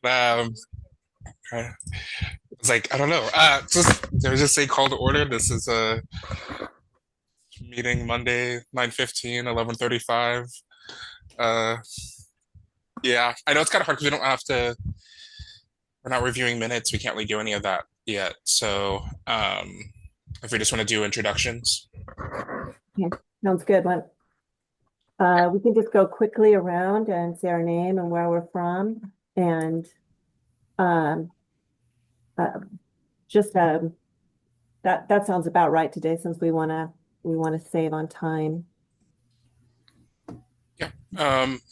I was like, I don't know. Did I just say call to order? This is a meeting Monday, 9:15, 11:35. Uh, yeah, I know it's kind of hard because we're not reviewing minutes. We can't really do any of that yet. So, if we just want to do introductions. Yeah, sounds good. We can just go quickly around and say our name and where we're from, and um, uh, just that sounds about right today, since we want to save on time. Yeah.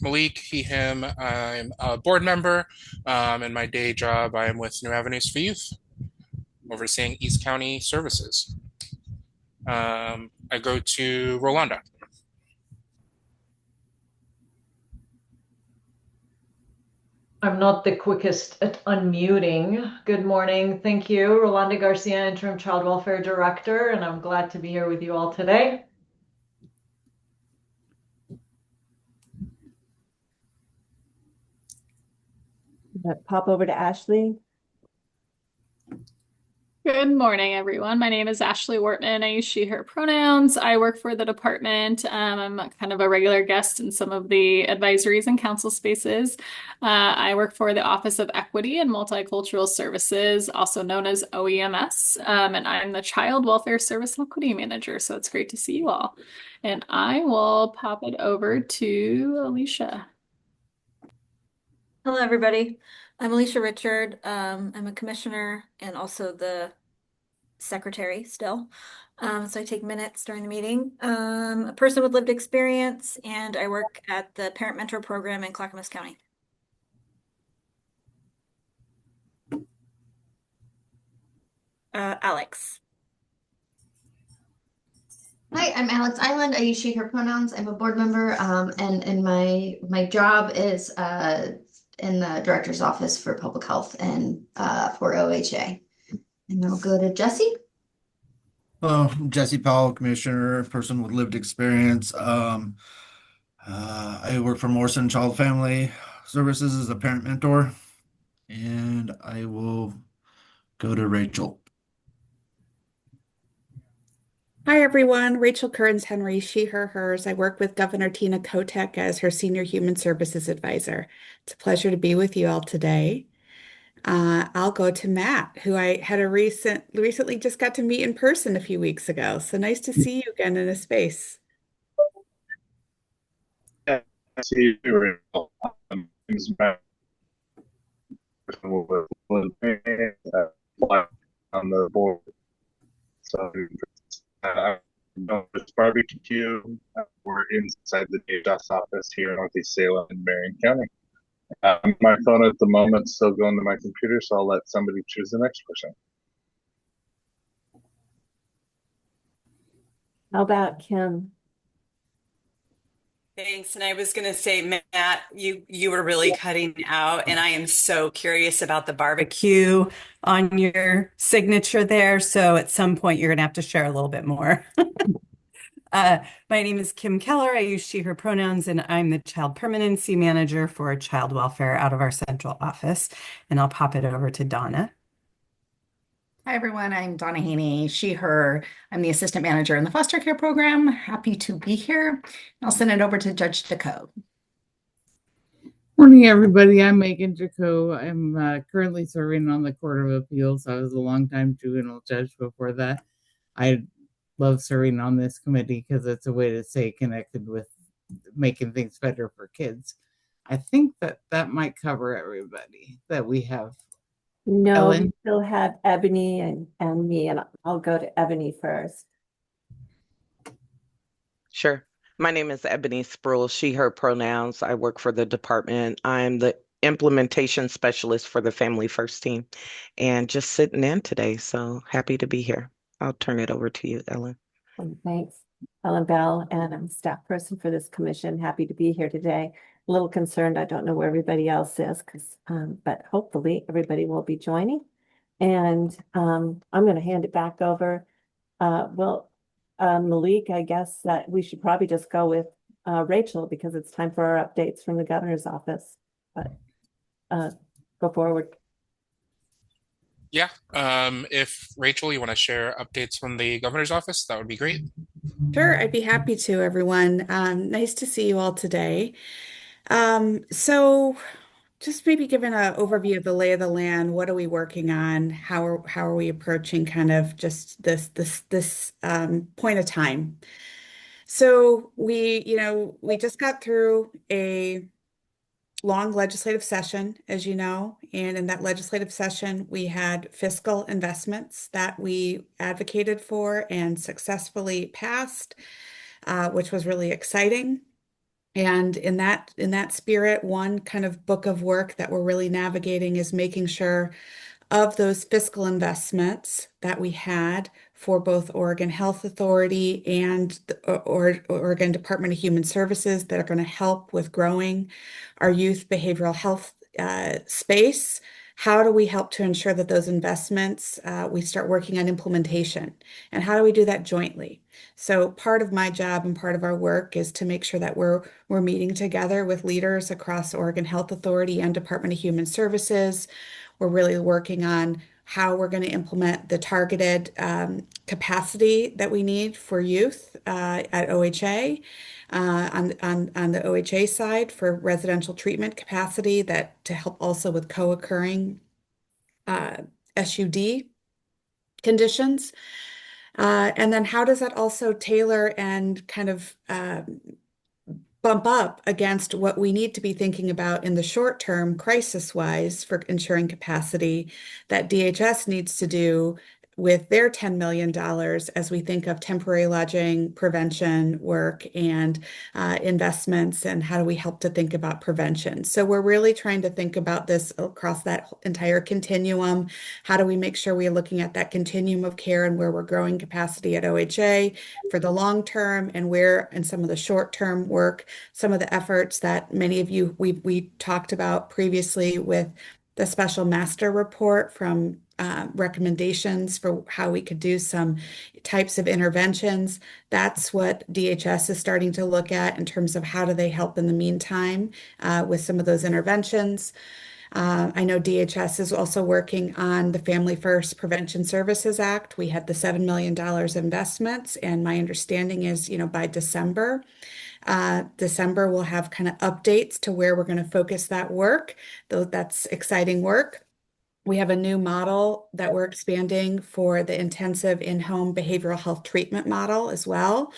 Malik, he, him. I'm a board member. In my day job, I am with New Avenues for Youth, overseeing East County services. I go to Rolanda. I'm not the quickest at unmuting. Good morning. Thank you. Rolanda Garcia, Interim Child Welfare Director, and I'm glad to be here with you all today. Pop over to Ashley. Good morning, everyone. My name is Ashley Wortman. I use she, her pronouns. I work for the department. I'm kind of a regular guest in some of the advisories and council spaces. I work for the Office of Equity and Multicultural Services, also known as OEMS, and I'm the Child Welfare Service and Equity Manager. So it's great to see you all. And I will pop it over to Alicia. Hello, everybody. I'm Alicia Richard. I'm a commissioner and also the secretary still. So I take minutes during the meeting. A person with lived experience, and I work at the Parent Mentor Program in Clackamas County. Alex. Hi, I'm Alex Island. I use she, her pronouns. I'm a board member, and my job is in the director's office for public health and for OHA. And I'll go to Jesse. Hello, I'm Jesse Powell, Commissioner, person with lived experience. I work for Morrison Child Family Services as a parent mentor, and I will go to Rachel. Hi, everyone. Rachel Kearns Henry, she, her, hers. I work with Governor Tina Kotek as her Senior Human Services Advisor. It's a pleasure to be with you all today. I'll go to Matt, who I had recently just got to meet in person a few weeks ago. So nice to see you again in a space. Yeah, I see you. Name's Matt. On the board. So it's barbecue. We're inside the DHS office here in Northeast Salem in Marion County. My phone at the moment is still going to my computer, so I'll let somebody choose the next person. How about Kim? Thanks. And I was going to say, Matt, you were really cutting out, and I am so curious about the barbecue on your signature there. So at some point, you're going to have to share a little bit more. My name is Kim Keller. I use she, her pronouns, and I'm the Child Permanency Manager for Child Welfare out of our central office. And I'll pop it over to Donna. Hi, everyone. I'm Donna Haney, she, her. I'm the assistant manager in the foster care program. Happy to be here. I'll send it over to Judge Deco. Morning, everybody. I'm Megan Jaco. I'm currently serving on the Court of Appeals. I was a longtime juvenile judge before that. I love serving on this committee because it's a way to stay connected with making things better for kids. I think that might cover everybody that we have. No, Ellen? we still have Ebony and me, and I'll go to Ebony first. Sure. My name is Ebony Sproul, she, her pronouns. I work for the department. I'm the implementation specialist for the Family First team and just sitting in today. So happy to be here. I'll turn it over to you, Ellen. Thanks. Ellen Bell, and I'm staff person for this commission. Happy to be here today. A little concerned. I don't know where everybody else is, but hopefully everybody will be joining. And I'm going to hand it back over. Malik, I guess that we should probably just go with Rachel because it's time for our updates from the governor's office. But go go forward. Yeah. If Rachel, you want to share updates from the governor's office, that would be great. Sure, I'd be happy to, everyone. Nice to see you all today. So just maybe giving an overview of the lay of the land. What are we working on? How are we approaching kind of just this point of time? So we just got through a long legislative session, as you know, and in that legislative session, we had fiscal investments that we advocated for and successfully passed, which was really exciting. And in that spirit, one kind of book of work that we're really navigating is making sure of those fiscal investments that we had for both Oregon Health Authority and the Oregon Department of Human Services that are going to help with growing our youth behavioral health space. How do we help to ensure that those investments, we start working on implementation? And how do we do that jointly? So part of my job and part of our work is to make sure that we're meeting together with leaders across Oregon Health Authority and Department of Human Services. We're really working on how we're going to implement the targeted capacity that we need for youth at OHA. On the OHA side for residential treatment capacity that to help also with co-occurring SUD conditions. And then how does that also tailor and kind of bump up against what we need to be thinking about in the short term, crisis-wise, for ensuring capacity that DHS needs to do with their $10 million as we think of temporary lodging prevention work and investments, and how do we help to think about prevention. So we're really trying to think about this across that entire continuum. How do we make sure we're looking at that continuum of care and where we're growing capacity at OHA for the long term, and where in some of the short term work, some of the efforts that many of you we talked about previously with the special master report from recommendations for how we could do some types of interventions. That's what DHS is starting to look at in terms of how do they help in the meantime with some of those interventions. I know DHS is also working on the Family First Prevention Services Act. We had the $7 million investments, and my understanding is, by December, we'll have kind of updates to where we're going to focus that work. Though that's exciting work. We have a new model that we're expanding for the intensive in-home behavioral health treatment model as well,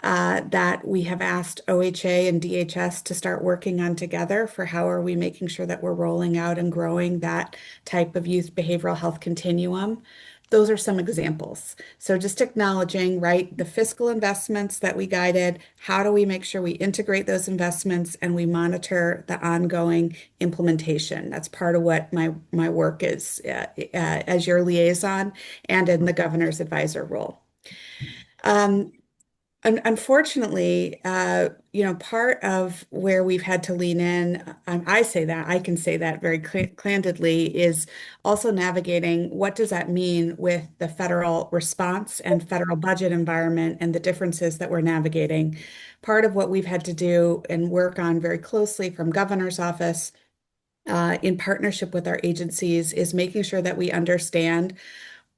that we have asked OHA and DHS to start working on together for how are we making sure that we're rolling out and growing that type of youth behavioral health continuum. Those are some examples. So just acknowledging, right, the fiscal investments that we guided, how do we make sure we integrate those investments and we monitor the ongoing implementation? That's part of what my work is as your liaison and in the governor's advisor role. Unfortunately, part of where we've had to lean in, I can say that very candidly, is also navigating what does that mean with the federal response and federal budget environment and the differences that we're navigating. Part of what we've had to do and work on very closely from governor's office in partnership with our agencies is making sure that we understand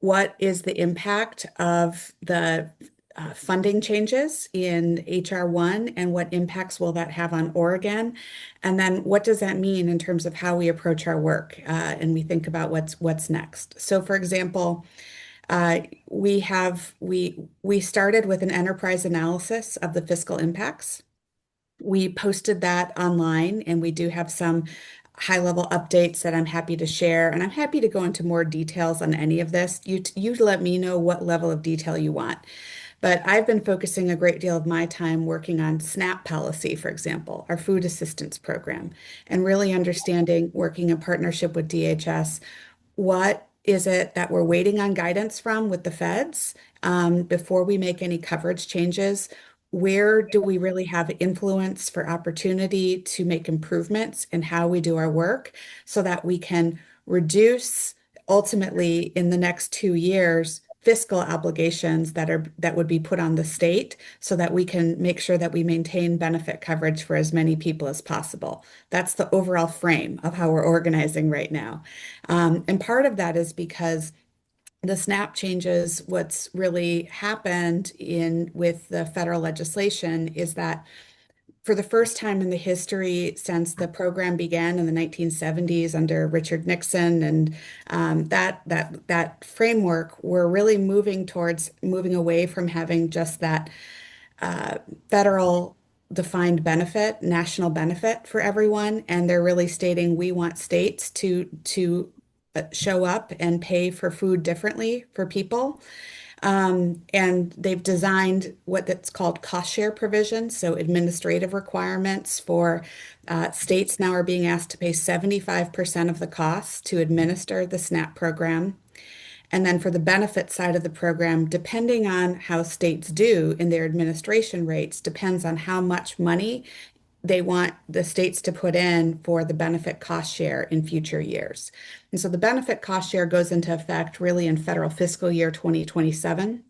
what is the impact of the funding changes in HR 1 and what impacts will that have on Oregon? And then what does that mean in terms of how we approach our work and we think about what's next? So for example, we started with an enterprise analysis of the fiscal impacts. We posted that online, and we do have some high-level updates that I'm happy to share, and I'm happy to go into more details on any of this. You let me know what level of detail you want. But I've been focusing a great deal of my time working on SNAP policy, for example, our food assistance program, and really understanding, working in partnership with DHS, what is it that we're waiting on guidance from with the feds before we make any coverage changes? Where do we really have influence for opportunity to make improvements in how we do our work so that we can reduce, ultimately, in the next 2 years, fiscal obligations that would be put on the state so that we can make sure that we maintain benefit coverage for as many people as possible. That's the overall frame of how we're organizing right now. And part of that is because the SNAP changes, what's really happened with the federal legislation is that for the first time in the history since the program began in the 1970s under Richard Nixon and that framework, we're really moving away from having just that federal defined benefit, national benefit for everyone, and they're really stating we want states to show up and pay for food differently for people. And they've designed what that's called cost share provisions. So administrative requirements for states now are being asked to pay 75% of the costs to administer the SNAP program. And then for the benefit side of the program, depending on how states do in their administration rates, depends on how much money they want the states to put in for the benefit cost share in future years. And so the benefit cost share goes into effect really in federal fiscal year 2027.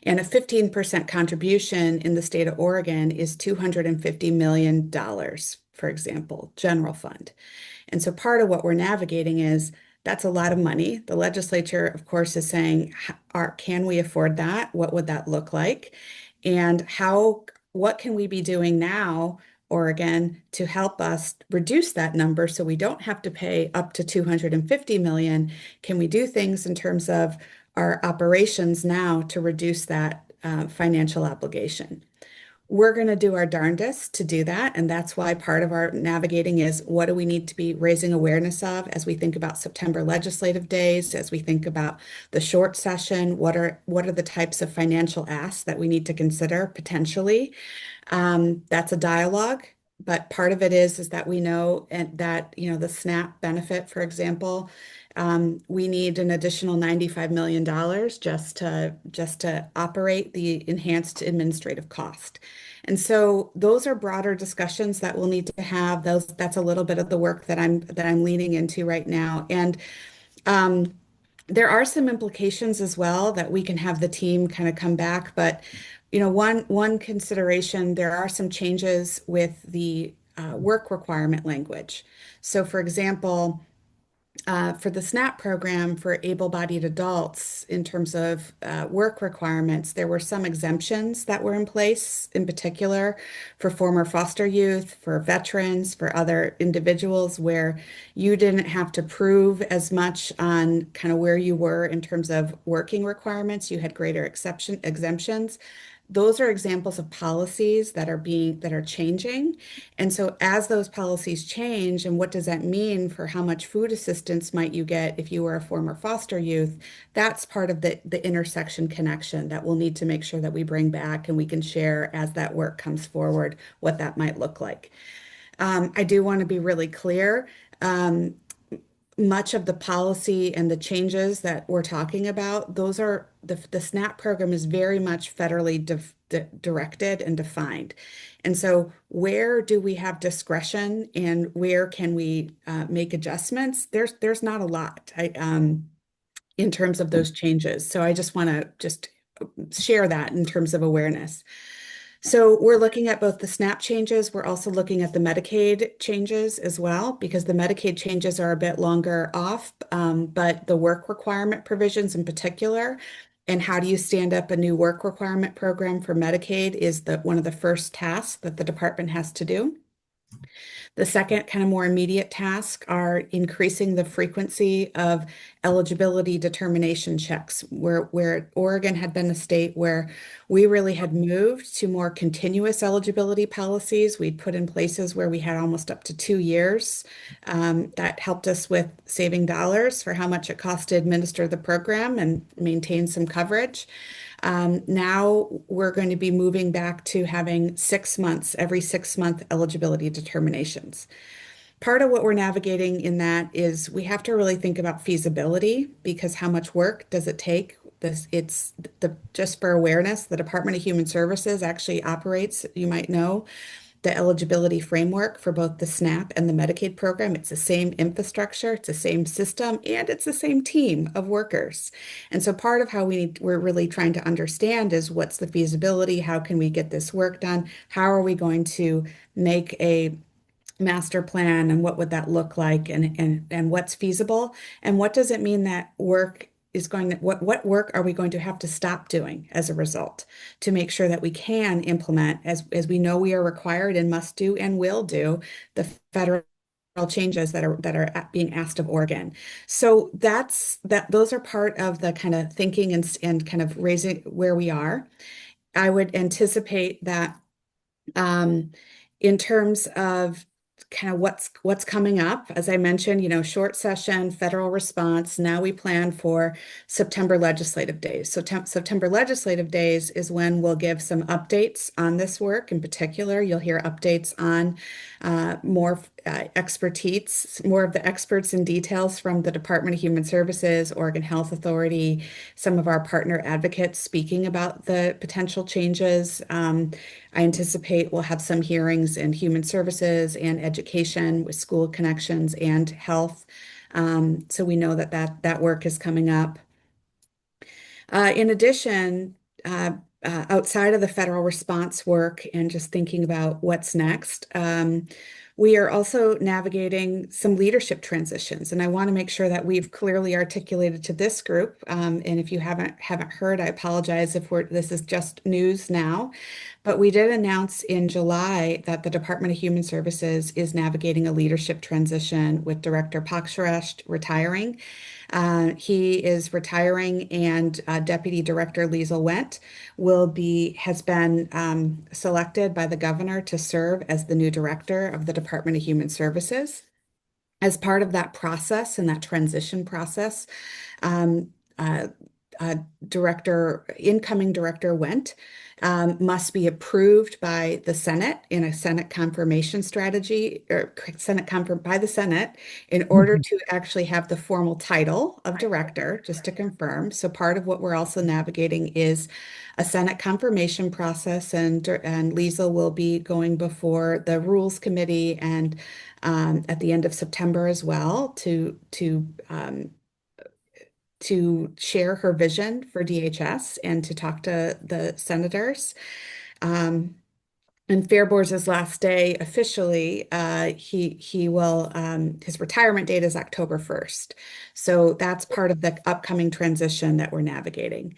And a 15% contribution in the state of Oregon is $250 million, for example, general fund. And so part of what we're navigating is that's a lot of money. The legislature, of course, is saying, can we afford that? What would that look like? And what can we be doing now, Oregon, to help us reduce that number so we don't have to pay up to $250 million? Can we do things in terms of our operations now to reduce that financial obligation? We're going to do our darndest to do that. And that's why part of our navigating is what do we need to be raising awareness of as we think about September legislative days, as we think about the short session, what are the types of financial asks that we need to consider potentially? That's a dialogue, but part of it is that we know that, the SNAP benefit, for example, we need an additional $95 million just to operate the enhanced administrative cost. And so those are broader discussions that we'll need to have. That's a little bit of the work that I'm leaning into right now. And there are some implications as well that we can have the team kind of come back. But one consideration, there are some changes with the work requirement language. So for example, for the SNAP program for able-bodied adults, in terms of work requirements, there were some exemptions that were in place, in particular for former foster youth, for veterans, for other individuals, where you didn't have to prove as much on kind of where you were in terms of working requirements. You had greater exemptions. Those are examples of policies that are changing. And so as those policies change, and what does that mean for how much food assistance might you get if you were a former foster youth, that's part of the intersection connection that we'll need to make sure that we bring back and we can share as that work comes forward, what that might look like. I do want to be really clear. Much of the policy and the changes that we're talking about, those are the SNAP program is very much federally directed and defined. And so where do we have discretion and where can we make adjustments? There's not a lot in terms of those changes. So I just want to share that in terms of awareness. So we're looking at both the SNAP changes. We're also looking at the Medicaid changes as well, because the Medicaid changes are a bit longer off, but the work requirement provisions in particular, and how do you stand up a new work requirement program for Medicaid is one of the first tasks that the department has to do. The second kind of more immediate task are increasing the frequency of eligibility determination checks, where Oregon had been a state where we really had moved to more continuous eligibility policies. We'd put in places where we had almost up to 2 years. That helped us with saving dollars for how much it cost to administer the program and maintain some coverage. Now we're going to be moving back to having every 6-month eligibility determinations. Part of what we're navigating in that is we have to really think about feasibility, because how much work does it take? Just for awareness, the Department of Human Services actually operates, you might know, the eligibility framework for both the SNAP and the Medicaid program. It's the same infrastructure, it's the same system, and it's the same team of workers. And so part of how we're really trying to understand is what's the feasibility, how can we get this work done, how are we going to make a master plan, and what would that look like, and what's feasible, and what does it mean that work is going to, what work are we going to have to stop doing as a result to make sure that we can implement, as we know we are required and must do and will do, the federal changes that are being asked of Oregon. So those are part of the kind of thinking and kind of raising where we are. I would anticipate that in terms of kind of what's coming up, as I mentioned, short session, federal response. Now we plan for September legislative days. So September legislative days is when we'll give some updates on this work. In particular, you'll hear updates on more expertise, more of the experts and details from the Department of Human Services, Oregon Health Authority, some of our partner advocates speaking about the potential changes. I anticipate we'll have some hearings in human services and education with school connections and health. So we know that work is coming up. In addition, outside of the federal response work and just thinking about what's next, we are also navigating some leadership transitions, and I want to make sure that we've clearly articulated to this group. And if you haven't heard, I apologize if this is just news now. But we did announce in July that the Department of Human Services is navigating a leadership transition with Director Paksharesh retiring. He is retiring, and Deputy Director Liesl Wendt has been selected by the governor to serve as the new director of the Department of Human Services. As part of that process and that transition process, incoming Director Wendt must be approved by the Senate in a Senate confirmation strategy, or by the Senate, in order to actually have the formal title of director, just to confirm. So part of what we're also navigating is a Senate confirmation process, and Liesl will be going before the Rules Committee and at the end of September as well to share her vision for DHS and to talk to the senators. And Fairbour's last day officially, he will, his retirement date is October 1st. So that's part of the upcoming transition that we're navigating.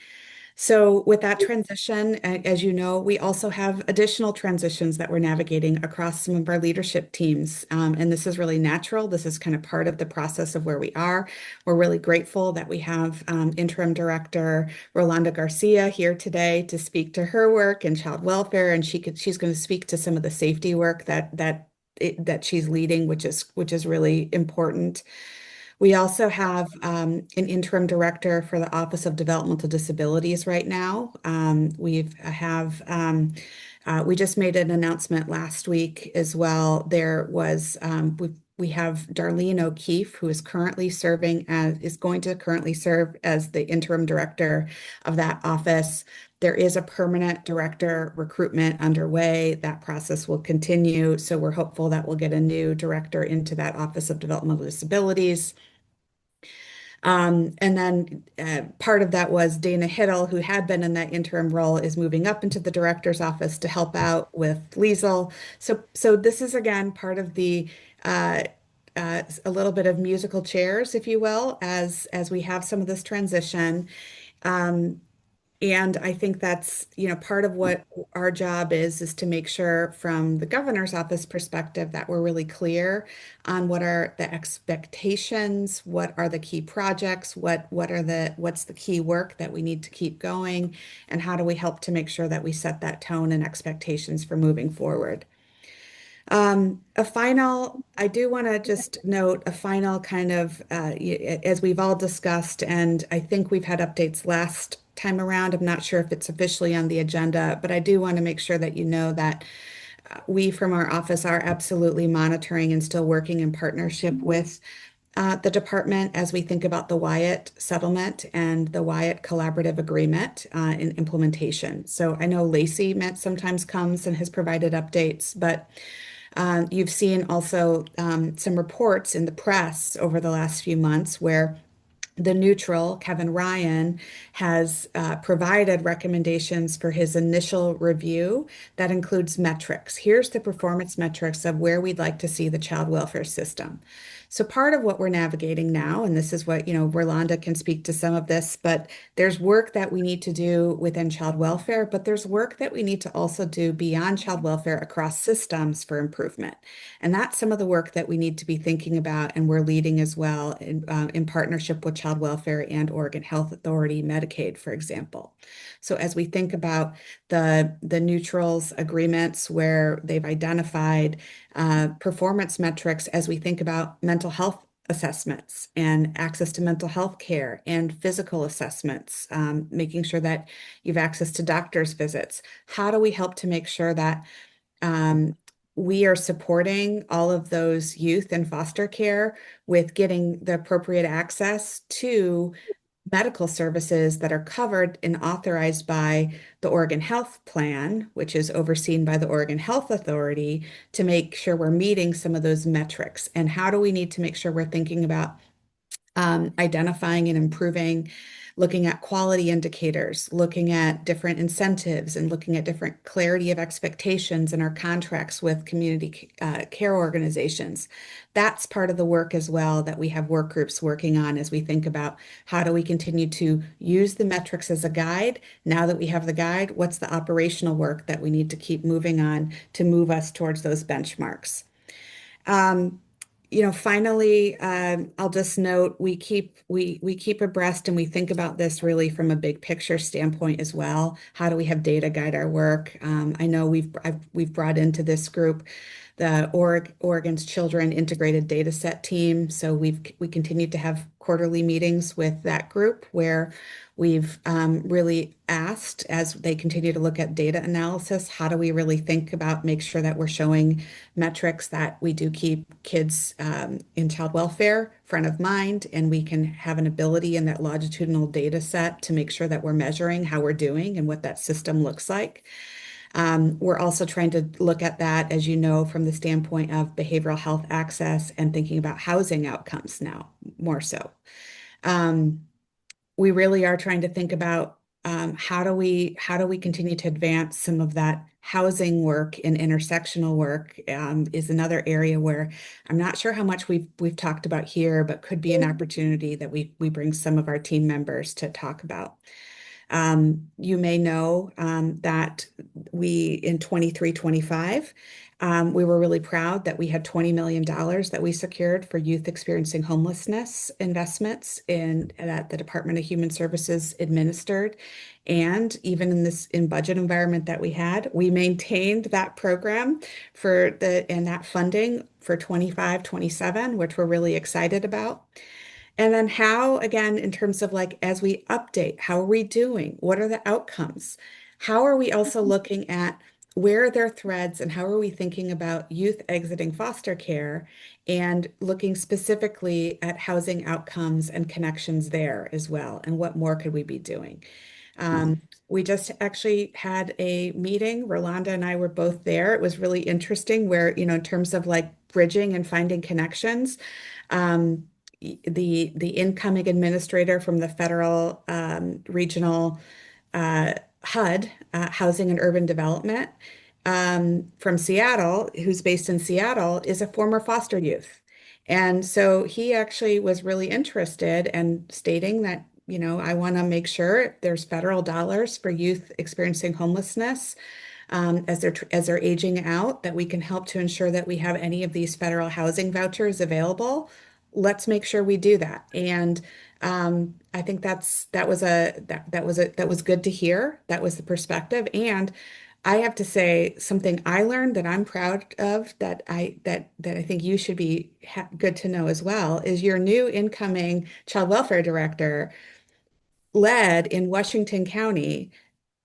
So with that transition, as you know, we also have additional transitions that we're navigating across some of our leadership teams. And this is really natural. This is kind of part of the process of where we are. We're really grateful that we have Interim Director Rolanda Garcia here today to speak to her work in child welfare, and she's going to speak to some of the safety work that she's leading, which is really important. We also have an interim director for the Office of Developmental Disabilities right now. We just made an announcement last week as well. There was we have Darlene O'Keefe, who is going to currently serve as the interim director of that office. There is a permanent director recruitment underway. That process will continue. So we're hopeful that we'll get a new director into that Office of Developmental Disabilities. And then part of that was Dana Hiddle, who had been in that interim role, is moving up into the director's office to help out with Liesl. So this is, again, part of the a little bit of musical chairs, if you will, as we have some of this transition. And I think that's, part of what our job is to make sure from the governor's office perspective that we're really clear on what are the expectations, what are the key projects, what's the key work that we need to keep going, and how do we help to make sure that we set that tone and expectations for moving forward. I do want to just note a final kind of, as we've all discussed, and I think we've had updates last time around. I'm not sure if it's officially on the agenda, but I do want to make sure that you know that we from our office are absolutely monitoring and still working in partnership with the department as we think about the Wyatt settlement and the Wyatt collaborative agreement in implementation. So I know Lacey sometimes comes and has provided updates, but you've seen also some reports in the press over the last few months where the neutral, Kevin Ryan, has provided recommendations for his initial review that includes metrics. Here's the performance metrics of where we'd like to see the child welfare system. So part of what we're navigating now, and this is what, Rolanda can speak to some of this, but there's work that we need to do within child welfare, but there's work that we need to also do beyond child welfare across systems for improvement. And that's some of the work that we need to be thinking about, and we're leading as well in partnership with Child Welfare and Oregon Health Authority, Medicaid, for example. So as we think about the neutrals agreements where they've identified performance metrics, as we think about mental health assessments and access to mental health care and physical assessments, making sure that you've access to doctor's visits. How do we help to make sure that we are supporting all of those youth in foster care with getting the appropriate access to medical services that are covered and authorized by the Oregon Health Plan, which is overseen by the Oregon Health Authority, to make sure we're meeting some of those metrics? And how do we need to make sure we're thinking about identifying and improving, looking at quality indicators, looking at different incentives, and looking at different clarity of expectations in our contracts with community care organizations? That's part of the work as well that we have work groups working on as we think about how do we continue to use the metrics as a guide. Now that we have the guide, what's the operational work that we need to keep moving on to move us towards those benchmarks? Finally, I'll just note we keep abreast and we think about this really from a big picture standpoint as well. How do we have data guide our work? I know we've brought into this group the Oregon's Children Integrated Data Set team. So we continue to have quarterly meetings with that group where we've really asked, as they continue to look at data analysis, how do we really think about make sure that we're showing metrics that we do keep kids in child welfare front of mind, and we can have an ability in that longitudinal data set to make sure that we're measuring how we're doing and what that system looks like. We're also trying to look at that, as you know, from the standpoint of behavioral health access and thinking about housing outcomes now more so. We really are trying to think about how do we continue to advance some of that housing work, and intersectional work is another area where I'm not sure how much we've talked about here, but could be an opportunity that we bring some of our team members to talk about. You may know that in 23-25, we were really proud that we had $20 million that we secured for youth experiencing homelessness investments that the Department of Human Services administered. And even in budget environment that we had, we maintained that program and that funding for 25-27, which we're really excited about. And then how, again, in terms of as we update, how are we doing? What are the outcomes? How are we also looking at where are there threads, and how are we thinking about youth exiting foster care and looking specifically at housing outcomes and connections there as well? And what more could we be doing? We just actually had a meeting. Rolanda and I were both there. It was really interesting where, in terms of bridging and finding connections, the incoming administrator from the federal regional HUD, Housing and Urban Development, from Seattle, who's based in Seattle, is a former foster youth. And so he actually was really interested and stating that, I want to make sure there's federal dollars for youth experiencing homelessness as they're aging out, that we can help to ensure that we have any of these federal housing vouchers available. Let's make sure we do that. And I think that was good to hear. That was the perspective. And I have to say something I learned that I'm proud of, that I think you should be good to know as well, is your new incoming child welfare director led in Washington County,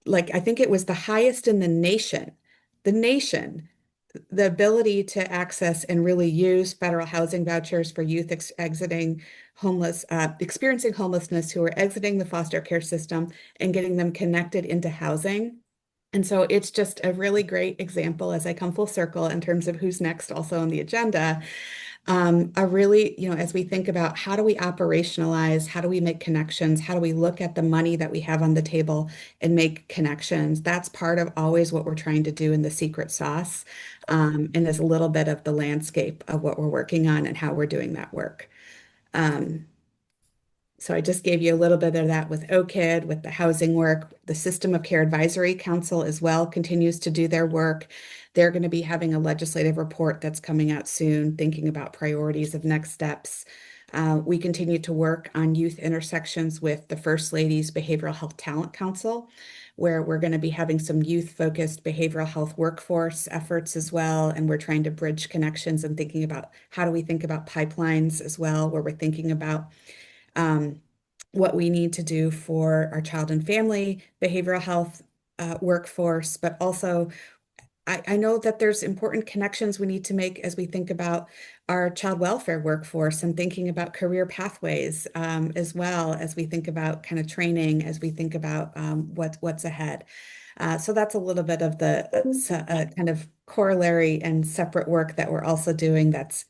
I think it was the highest in the nation, the ability to access and really use federal housing vouchers for youth experiencing homelessness who are exiting the foster care system and getting them connected into housing. And so it's just a really great example as I come full circle in terms of who's next also on the agenda. A really, as we think about how do we operationalize, how do we make connections, how do we look at the money that we have on the table and make connections? That's part of always what we're trying to do in the secret sauce. And there's a little bit of the landscape of what we're working on and how we're doing that work. So I just gave you a little bit of that with OKID, with the housing work. The System of Care Advisory Council as well continues to do their work. They're going to be having a legislative report that's coming out soon, thinking about priorities of next steps. We continue to work on youth intersections with the First Lady's Behavioral Health Talent Council, where we're going to be having some youth-focused behavioral health workforce efforts as well. And we're trying to bridge connections and thinking about how do we think about pipelines as well, where we're thinking about what we need to do for our child and family behavioral health workforce, but also I know that there's important connections we need to make as we think about our child welfare workforce and thinking about career pathways as well as we think about kind of training, as we think about what's ahead. So that's a little bit of the kind of corollary and separate work that we're also doing that's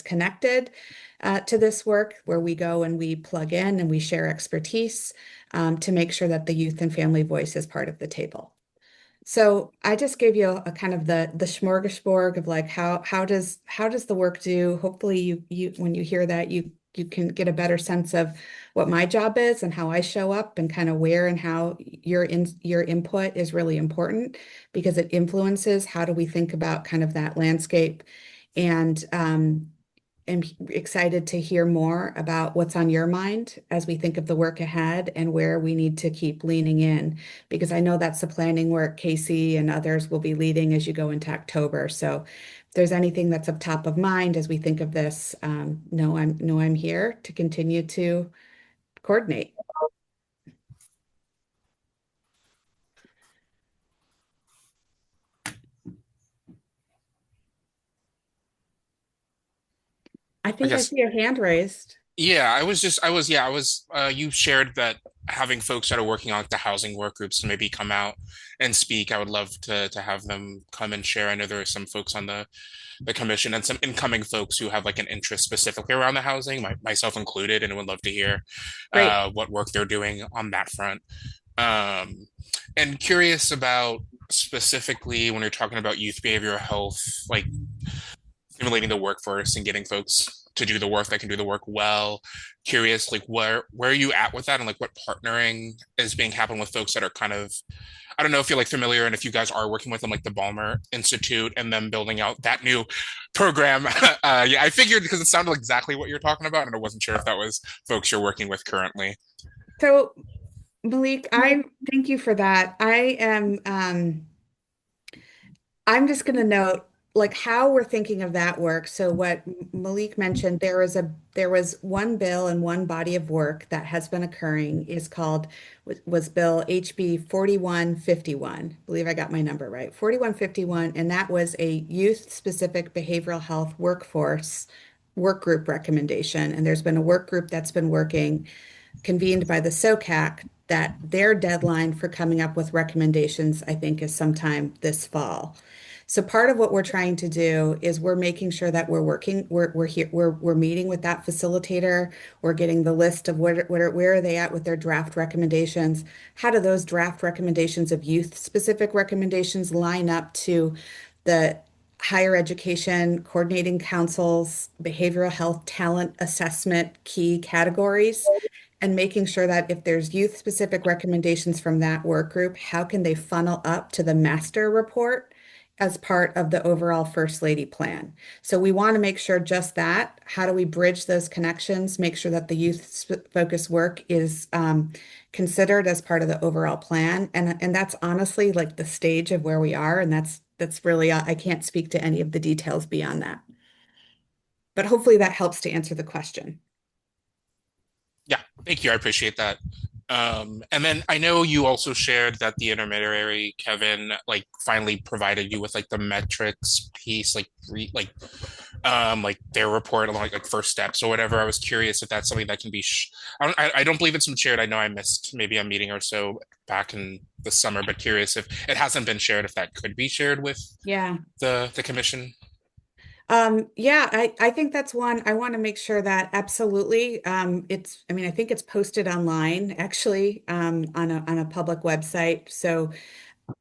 connected to this work, where we go and we plug in and we share expertise to make sure that the youth and family voice is part of the table. So I just gave you a kind of the smorgasbord of like how does the work do? Hopefully you when you hear that you can get a better sense of what my job is and how I show up and kind of where and how your input is really important, because it influences how do we think about kind of that landscape. And I'm excited to hear more about what's on your mind as we think of the work ahead and where we need to keep leaning in, because I know that's the planning work Casey and others will be leading as you go into October. So if there's anything that's up top of mind as we think of this, know I'm here to continue to coordinate. I think I see a hand raised. Yeah, you shared that having folks that are working on the housing work groups to maybe come out and speak. I would love to have them come and share. I know there are some folks on the commission and some incoming folks who have like an interest specifically around the housing, myself included, and would love to hear what work they're doing on that front. And curious about specifically when you're talking about youth behavioral health, like stimulating the workforce and getting folks to do the work that can do the work well. Curious, like where are you at with that, and like what partnering is being happening with folks that are kind of, I don't know if you're like familiar and if you guys are working with them, like the Ballmer Institute and them building out that new program. Yeah, I figured because it sounded like exactly what you're talking about, and I wasn't sure if that was folks you're working with currently. So Malik, I thank you for that. I'm just going to note like how we're thinking of that work. So what Malik mentioned, there was one bill and one body of work that has been occurring was Bill HB 4151. I believe I got my number right. 4151, and that was a youth-specific behavioral health workforce work group recommendation. And there's been a work group that's been working, convened by the SOCAC, that their deadline for coming up with recommendations, I think, is sometime this fall. So part of what we're trying to do is we're making sure that we're meeting with that facilitator. We're getting the list of where are they at with their draft recommendations. How do those draft recommendations of youth-specific recommendations line up to the higher education coordinating councils, behavioral health talent assessment key categories, and making sure that if there's youth-specific recommendations from that work group, how can they funnel up to the master report as part of the overall First Lady plan. So we want to make sure just that. How do we bridge those connections, make sure that the youth-focused work is considered as part of the overall plan? And that's honestly like the stage of where we are. And that's really, I can't speak to any of the details beyond that. But hopefully that helps to answer the question. Yeah, thank you. I appreciate that. And then I know you also shared that the intermediary, Kevin, like finally provided you with like the metrics piece, like their report along like first steps or whatever. I was curious if that's something that can be I don't believe it's been shared. I know I missed maybe a meeting or so back in the summer, but curious if it hasn't been shared, if that could be shared with Yeah. the commission. Yeah, I think that's one I want to make sure that absolutely. I mean, I think it's posted online actually, on a public website. So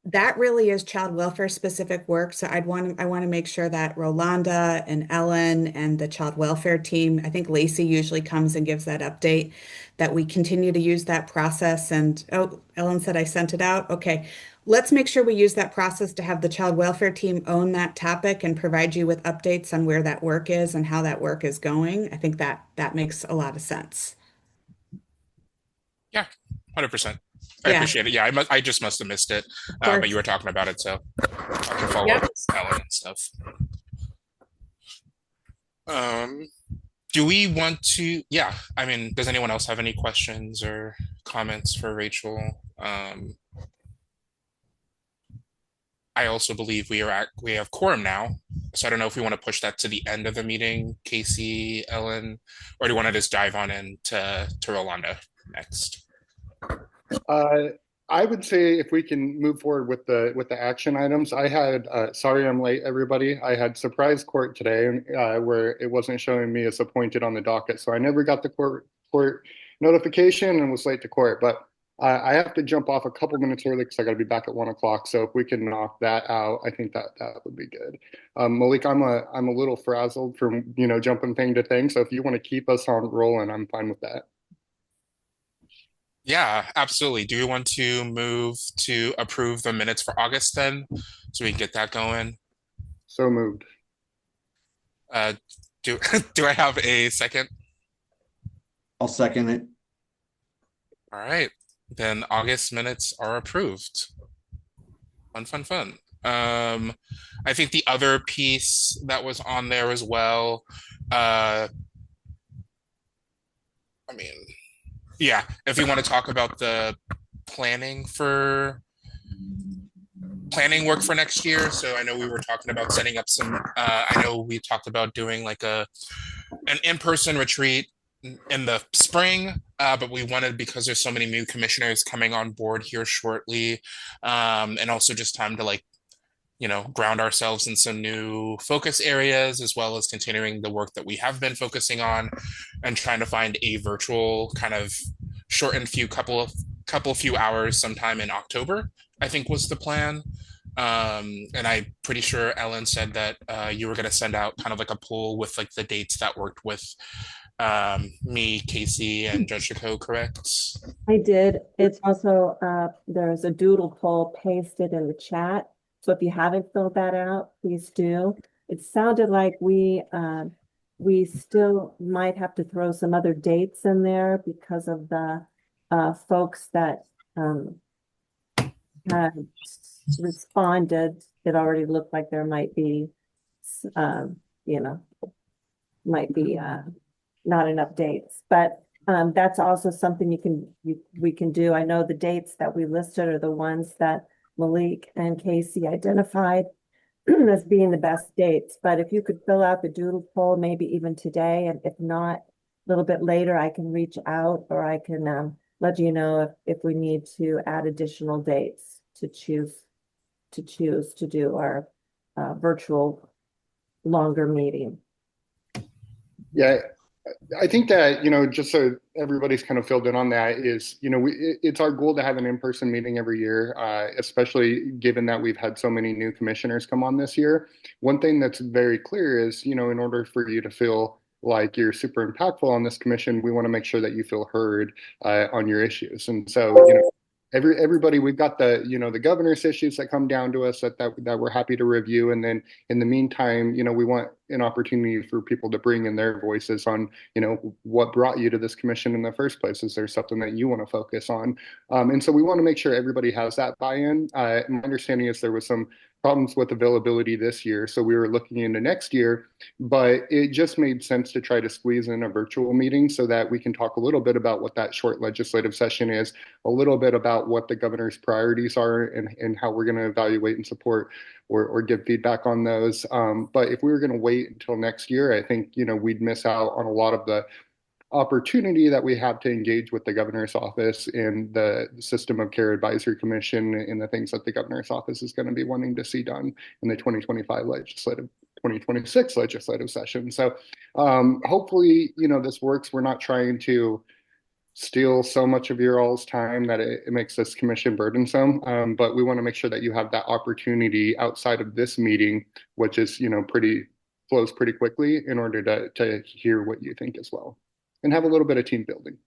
that really is child welfare specific work. So I want to make sure that Rolanda and Ellen and the child welfare team, I think Lacey usually comes and gives that update, that we continue to use that process. And oh, Ellen said I sent it out. Okay. Let's make sure we use that process to have the child welfare team own that topic and provide you with updates on where that work is and how that work is going. I think that makes a lot of sense. Yeah, 100%. I Yeah. appreciate it. Yeah, I just must have missed it, course. but you were talking about it, so I can follow Yep. up with Ellen and stuff. Do we want to? Yeah, I mean, does anyone else have any questions or comments for Rachel? I also believe we have quorum now, so I don't know if we want to push that to the end of the meeting, Casey, Ellen, or do you want to just dive on into Rolanda next? I would say if we can move forward with the action items. I had sorry I'm late, everybody. I had surprise court today where it wasn't showing me as appointed on the docket, so I never got the court notification and was late to court. But I have to jump off a couple minutes early because I got to be back at 1 o'clock. So if we can knock that out, I think that would be good. Malik, I'm a little frazzled from jumping thing to thing. So if you want to keep us on rolling, I'm fine with that. Yeah, absolutely. Do you want to move to approve the minutes for August then, so we can get that going? So moved. Do I have a second? I'll second it. All right, then August minutes are approved. Fun. I think the other piece that was on there as well, I mean, yeah, if you want to talk about the planning work for next year. So I know we were talking about setting up some, I know we talked about doing like an in-person retreat in the spring, but we wanted, because there's so many new commissioners coming on board here shortly, and also just time to ground ourselves in some new focus areas, as well as continuing the work that we have been focusing on and trying to find a virtual kind of shortened few hours sometime in October, I think was the plan. And I'm pretty sure Ellen said that you were going to send out kind of like a poll with like the dates that worked with me, Casey, and Judge Jaco, correct? I did. It's also, there's a doodle poll pasted in the chat. So if you haven't filled that out, please do. It sounded like we still might have to throw some other dates in there because of the folks that had responded. It already looked like there might be, not enough dates, but that's also something we can do. I know the dates that we listed are the ones that Malik and Casey identified as being the best dates. But if you could fill out the doodle poll, maybe even today, and if not, a little bit later, I can reach out, or I can let you know if we need to add additional dates to choose to do our virtual longer meeting. Yeah, I think that, just so everybody's kind of filled in on that is, it's our goal to have an in-person meeting every year, especially given that we've had so many new commissioners come on this year. One thing that's very clear is, in order for you to feel like you're super impactful on this commission, we want to make sure that you feel heard on your issues. And so, everybody, we've got the governor's issues that come down to us that we're happy to review. And then in the meantime, we want an opportunity for people to bring in their voices on, what brought you to this commission in the first place. Is there something that you want to focus on? And so we want to make sure everybody has that buy-in. My understanding is there was some problems with availability this year, so we were looking into next year, but it just made sense to try to squeeze in a virtual meeting so that we can talk a little bit about what that short legislative session is, a little bit about what the governor's priorities are and how we're going to evaluate and support or give feedback on those. But if we were going to wait until next year, I think, we'd miss out on a lot of the opportunity that we have to engage with the governor's office in the System of Care Advisory Commission and the things that the governor's office is going to be wanting to see done in the 2026 legislative session. So hopefully, this works. We're not trying to steal so much of your all's time that it makes this commission burdensome. But we want to make sure that you have that opportunity outside of this meeting, which is, flows pretty quickly, in order to hear what you think as well, and have a little bit of team building.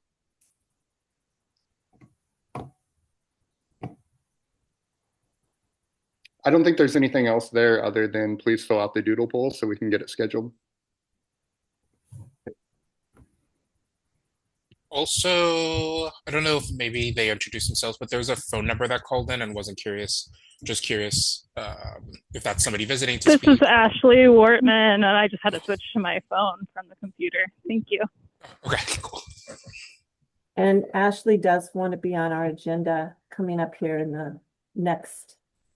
I don't think there's anything else there other than please fill out the doodle poll so we can get it scheduled. Also, I don't know if maybe they introduced themselves, but there was a phone number that called in and wasn't just curious if that's somebody visiting to This speak. is Ashley Wortman, and I just had to switch to my phone from the computer. Thank you. Okay, cool. And Ashley does want to be on our agenda coming up here in the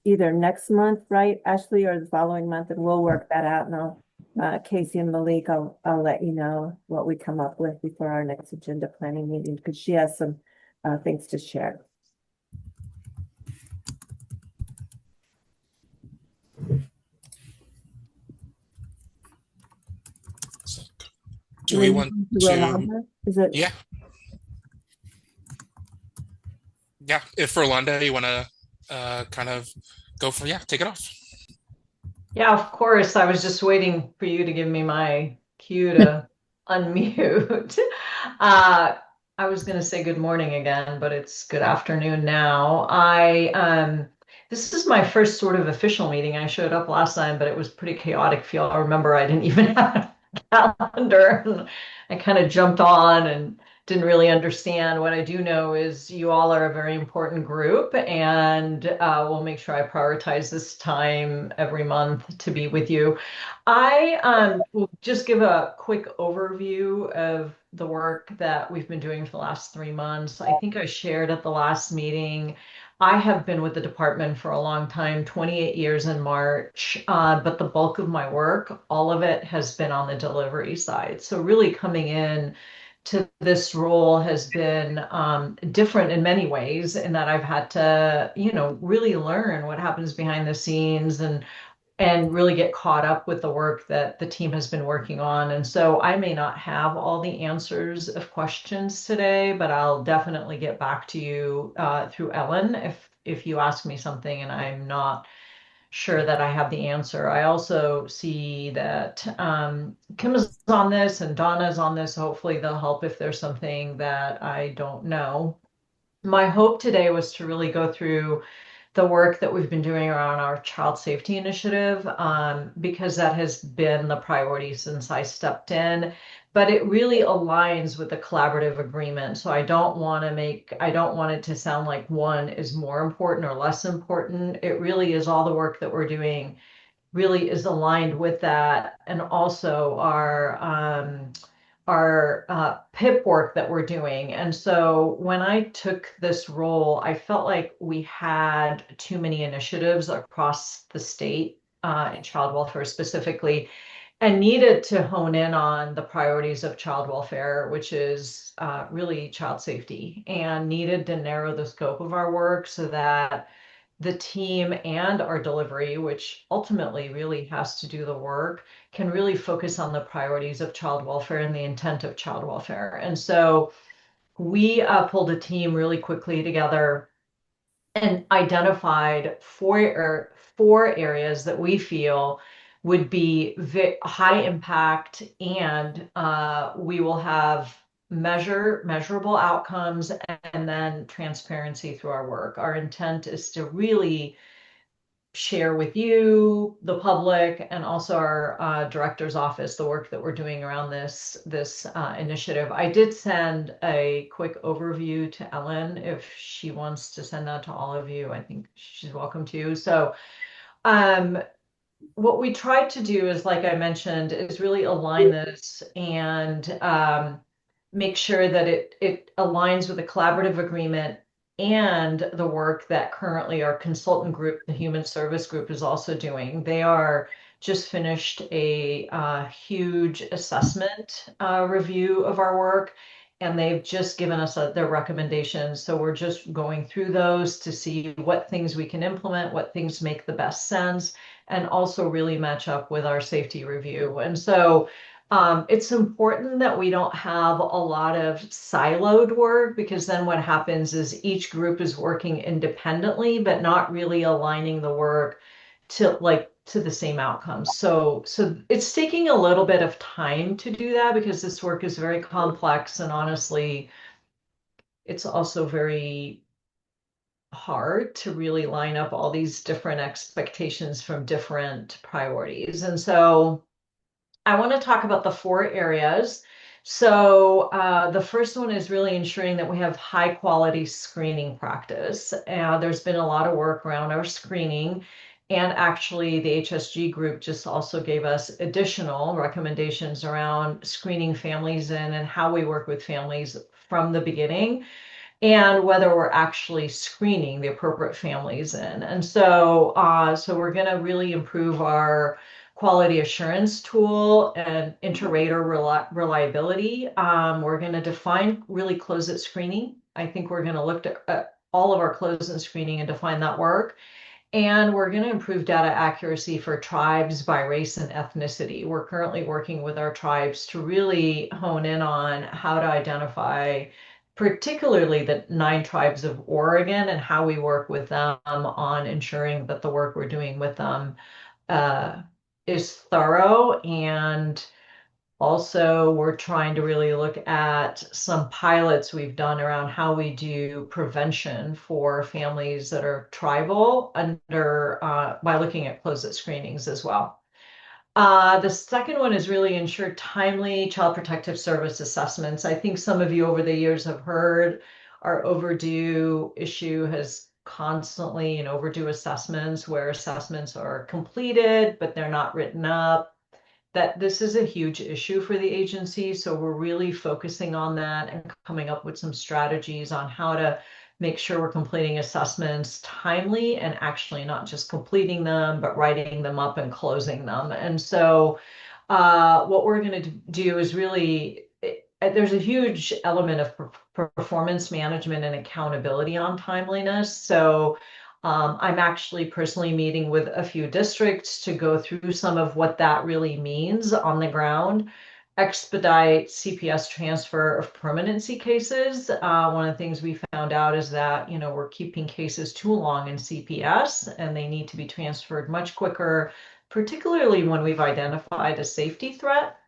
either next month, right, Ashley, or the following month, and we'll work that out. And Casey and Malik, I'll let you know what we come up with before our next agenda planning meeting, because she has some things to share. Do we want to? Rolanda? Is it? Yeah. Yeah, if Rolanda, you want to kind of go for, take it off. Yeah, of course. I was just waiting for you to give me my cue to unmute. I was going to say good morning again, but it's good afternoon now. This is my first sort of official meeting. I showed up last time, but it was pretty chaotic. If y'all remember, I didn't even have a calendar. And I kind of jumped on and didn't really understand. What I do know is you all are a very important group, and we'll make sure I prioritize this time every month to be with you. I will just give a quick overview of the work that we've been doing for the last 3 months. I think I shared at the last meeting, I have been with the department for a long time, 28 years in March, but the bulk of my work, all of it has been on the delivery side. So really coming in to this role has been different in many ways, in that I've had to, really learn what happens behind the scenes and really get caught up with the work that the team has been working on. And so I may not have all the answers of questions today, but I'll definitely get back to you through Ellen if you ask me something and I'm not sure that I have the answer. I also see that Kim is on this and Donna is on this. Hopefully they'll help if there's something that I don't know. My hope today was to really go through the work that we've been doing around our child safety initiative, because that has been the priority since I stepped in, but it really aligns with the collaborative agreement. So I don't want it to sound like one is more important or less important. It really is all the work that we're doing really is aligned with that. And also our PIP work that we're doing. And so when I took this role, I felt like we had too many initiatives across the state in child welfare specifically, and needed to hone in on the priorities of child welfare, which is really child safety, and needed to narrow the scope of our work so that the team and our delivery, which ultimately really has to do the work, can really focus on the priorities of child welfare and the intent of child welfare. And so we pulled a team really quickly together and identified four areas that we feel would be high impact, and we will have measurable outcomes and then transparency through our work. Our intent is to really share with you, the public, and also our director's office, the work that we're doing around this initiative. I did send a quick overview to Ellen if she wants to send that to all of you. I think she's welcome to. So what we tried to do is, like I mentioned, is really align this and make sure that it aligns with a collaborative agreement and the work that currently our consultant group, the Human Service Group, is also doing. They are just finished a huge assessment review of our work, and they've just given us their recommendations. So we're just going through those to see what things we can implement, what things make the best sense, and also really match up with our safety review. And so it's important that we don't have a lot of siloed work, because then what happens is each group is working independently, but not really aligning the work to the same outcomes. So it's taking a little bit of time to do that, because this work is very complex, and honestly, it's also very hard to really line up all these different expectations from different priorities. And so I want to talk about the 4 areas. So the first one is really ensuring that we have high quality screening practice. There's been a lot of work around our screening, and actually the HSG group just also gave us additional recommendations around screening families in and how we work with families from the beginning, and whether we're actually screening the appropriate families in. And so we're going to really improve our quality assurance tool and inter-rater reliability. We're going to define really close-it screening. I think we're going to look at all of our close-it screening and define that work. And we're going to improve data accuracy for tribes by race and ethnicity. We're currently working with our tribes to really hone in on how to identify particularly the 9 tribes of Oregon, and how we work with them on ensuring that the work we're doing with them is thorough. And also, we're trying to really look at some pilots we've done around how we do prevention for families that are tribal under by looking at close-it screenings as well. The second one is really ensure timely child protective service assessments. I think some of you over the years have heard our overdue issue has constantly and overdue assessments, where assessments are completed, but they're not written up. That this is a huge issue for the agency. So we're really focusing on that and coming up with some strategies on how to make sure we're completing assessments timely, and actually not just completing them, but writing them up and closing them. And so what we're going to do is really, there's a huge element of performance management and accountability on timeliness. So I'm actually personally meeting with a few districts to go through some of what that really means on the ground. Expedite CPS transfer of permanency cases. One of the things we found out is that, we're keeping cases too long in CPS, and they need to be transferred much quicker, particularly when we've identified a safety threat.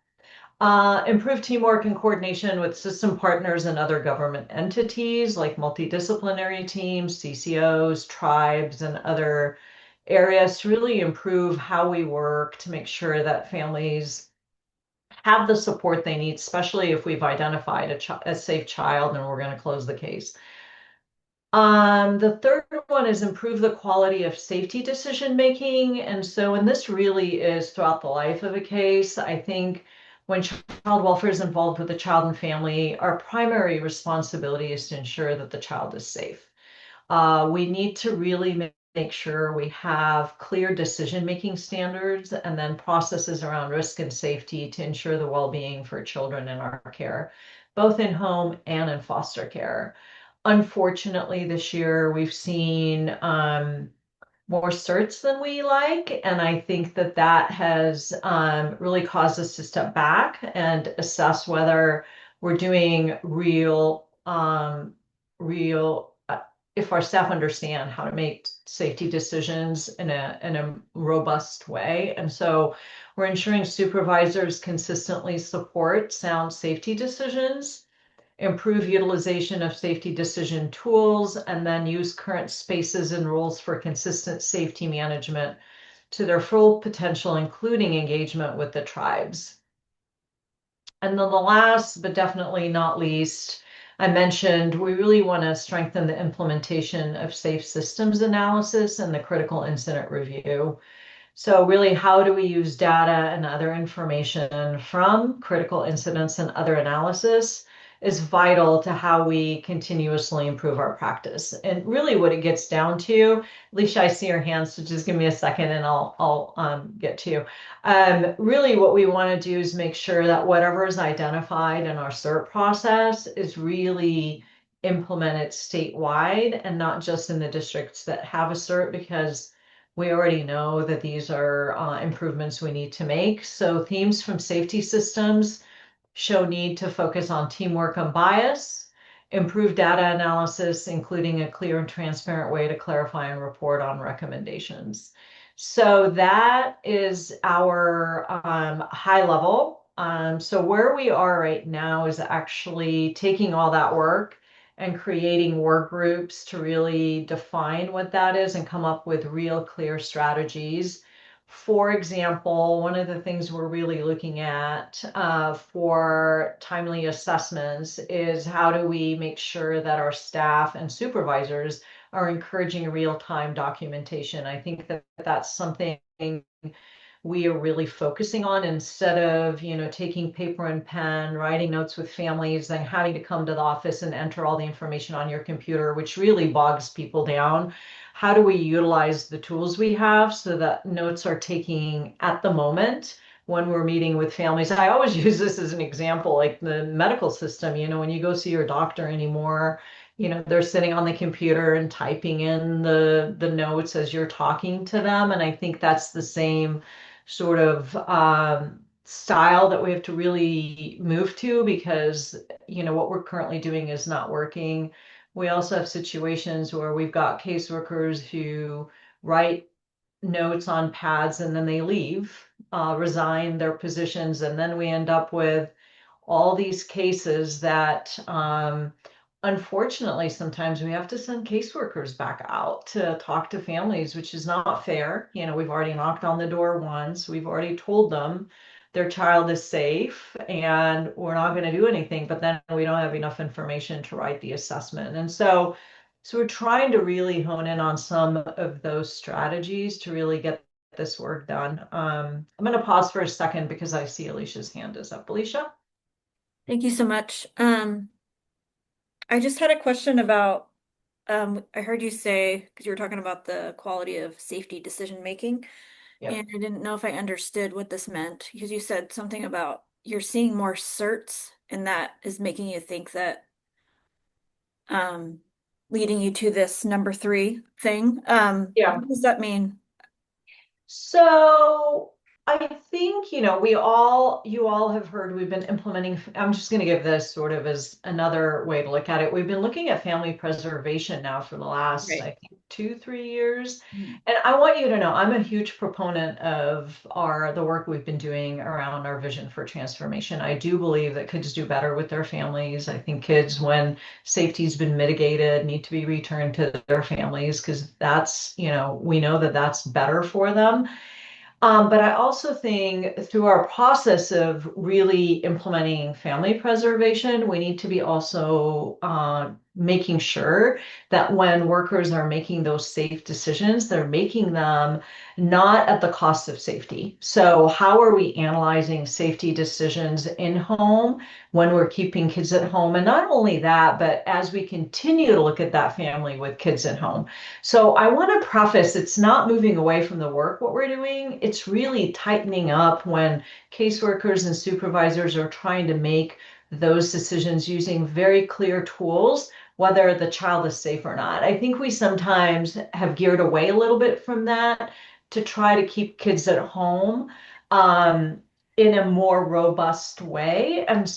Improve teamwork and coordination with system partners and other government entities like multidisciplinary teams, CCOs, tribes, and other areas to really improve how we work to make sure that families have the support they need, especially if we've identified a safe child and we're going to close the case. The third one is improve the quality of safety decision making. And this really is throughout the life of a case. I think when child welfare is involved with the child and family, our primary responsibility is to ensure that the child is safe. We need to really make sure we have clear decision-making standards and then processes around risk and safety to ensure the well-being for children in our care, both in home and in foster care. Unfortunately, this year we've seen more certs than we like, and I think that has really caused us to step back and assess whether we're doing if our staff understand how to make safety decisions in a robust way. And so we're ensuring supervisors consistently support sound safety decisions, improve utilization of safety decision tools, and then use current spaces and rules for consistent safety management to their full potential, including engagement with the tribes. And then the last, but definitely not least, I mentioned we really want to strengthen the implementation of safe systems analysis and the critical incident review. So really, how do we use data and other information from critical incidents and other analysis is vital to how we continuously improve our practice. And really what it gets down to, Alicia, I see your hand, so just give me a second and I'll get to you. Really what we want to do is make sure that whatever is identified in our CERT process is really implemented statewide and not just in the districts that have a CERT, because we already know that these are improvements we need to make. So themes from safety systems show need to focus on teamwork and bias, improve data analysis, including a clear and transparent way to clarify and report on recommendations. So that is our high level. So where we are right now is actually taking all that work and creating work groups to really define what that is and come up with real clear strategies. For example, one of the things we're really looking at for timely assessments is how do we make sure that our staff and supervisors are encouraging real-time documentation. I think that that's something we are really focusing on, instead of, taking paper and pen, writing notes with families, then having to come to the office and enter all the information on your computer, which really bogs people down. How do we utilize the tools we have so that notes are taking at the moment when we're meeting with families? I always use this as an example, like the medical system, when you go see your doctor anymore, they're sitting on the computer and typing in the notes as you're talking to them. And I think that's the same sort of style that we have to really move to, because, what we're currently doing is not working. We also have situations where we've got caseworkers who write notes on pads and then they leave, resign their positions, and then we end up with all these cases that unfortunately sometimes we have to send caseworkers back out to talk to families, which is not fair. We've already knocked on the door once, we've already told them their child is safe and we're not going to do anything, but then we don't have enough information to write the assessment. And so we're trying to really hone in on some of those strategies to really get this work done. I'm going to pause for a second because I see Alicia's hand is up. Alicia? Thank you so much. I just had a question about, I heard you say, because you were talking about the quality of safety decision making, Yep. and I didn't know if I understood what this meant, because you said something about you're seeing more certs, and that is making you think that leading you to this number 3 thing. Yeah. What does that mean? So I think, you all have heard we've been implementing, I'm just going to give this sort of as another way to look at it. We've been looking at family preservation now for the last, Right. I think, 2-3 years. And I want you to know, I'm a huge proponent of the work we've been doing around our vision for transformation. I do believe that kids do better with their families. I think kids, when safety's been mitigated, need to be returned to their families, because that's, we know that that's better for them. But I also think through our process of really implementing family preservation, we need to be also making sure that when workers are making those safe decisions, they're making them not at the cost of safety. So how are we analyzing safety decisions in home when we're keeping kids at home? And not only that, but as we continue to look at that family with kids at home. So I want to preface, it's not moving away from the work, what we're doing. It's really tightening up when caseworkers and supervisors are trying to make those decisions using very clear tools, whether the child is safe or not. I think we sometimes have geared away a little bit from that to try to keep kids at home in a more robust way. And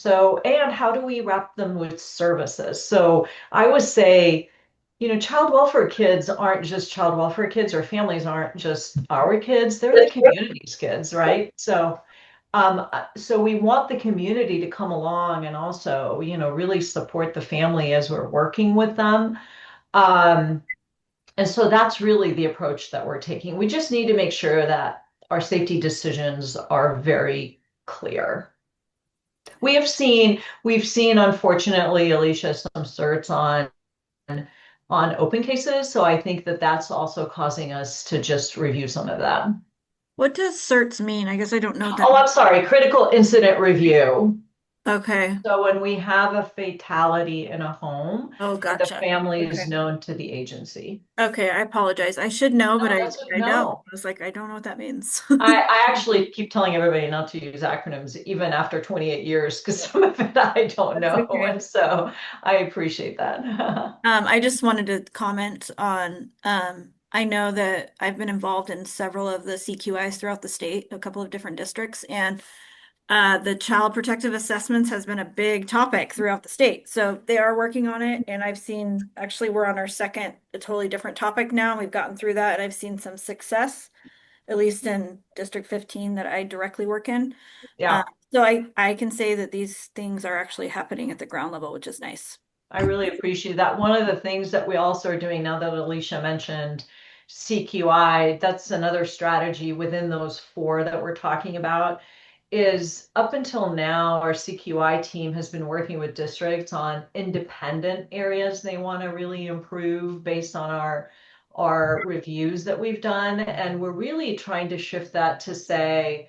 how do we wrap them with services? So I would say, child welfare kids aren't just child welfare kids, or families aren't just our kids, they're the community's kids, right? So we want the community to come along and also, really support the family as we're working with them. And so that's really the approach that we're taking. We just need to make sure that our safety decisions are very clear. We've seen, unfortunately, Alicia, some some certs on open cases. So I think that that's also causing us to just review some of that. What does certs mean? I guess I don't know what that Oh, I'm means. sorry, critical incident review. Okay. So when we have a fatality in a home, Oh, the gotcha. family is Okay. known to the agency. Okay, I apologize. I should know, but I don't. No. I was like, I don't know what that means. I actually keep telling everybody not to use acronyms even after 28 years because some of it I don't That's know. okay. And so I appreciate that. I just wanted to comment on, I know that I've been involved in several of the CQIs throughout the state, a couple of different districts, and the child protective assessments has been a big topic throughout the state. So they are working on it, and I've seen, actually, we're on our second, a totally different topic now. We've gotten through that, and I've seen some success, at least in District 15 that I directly work in. Yeah. So I can say that these things are actually happening at the ground level, which is nice. I really appreciate that. One of the things that we also are doing now that Alicia mentioned CQI, that's another strategy within those 4 that we're talking about, is up until now, our CQI team has been working with districts on independent areas they want to really improve based on our reviews that we've done. And we're really trying to shift that to say,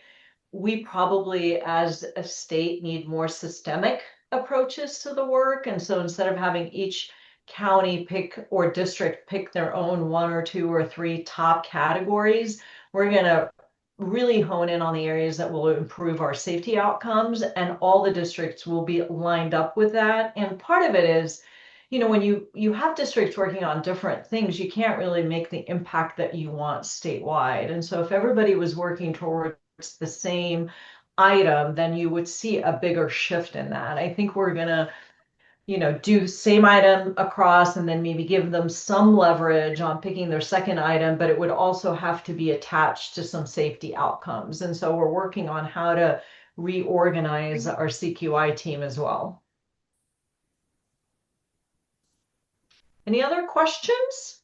we probably as a state need more systemic approaches to the work. And so instead of having each county pick or district pick their own 1 or 2 or 3 top categories, we're going to really hone in on the areas that will improve our safety outcomes, and all the districts will be lined up with that. And part of it is, when you have districts working on different things, you can't really make the impact that you want statewide. And so if everybody was working towards the same item, then you would see a bigger shift in that. I think we're gonna do same item across and then maybe give them some leverage on picking their second item, but it would also have to be attached to some safety outcomes. And so we're working on how to reorganize our CQI team as well. Any other questions?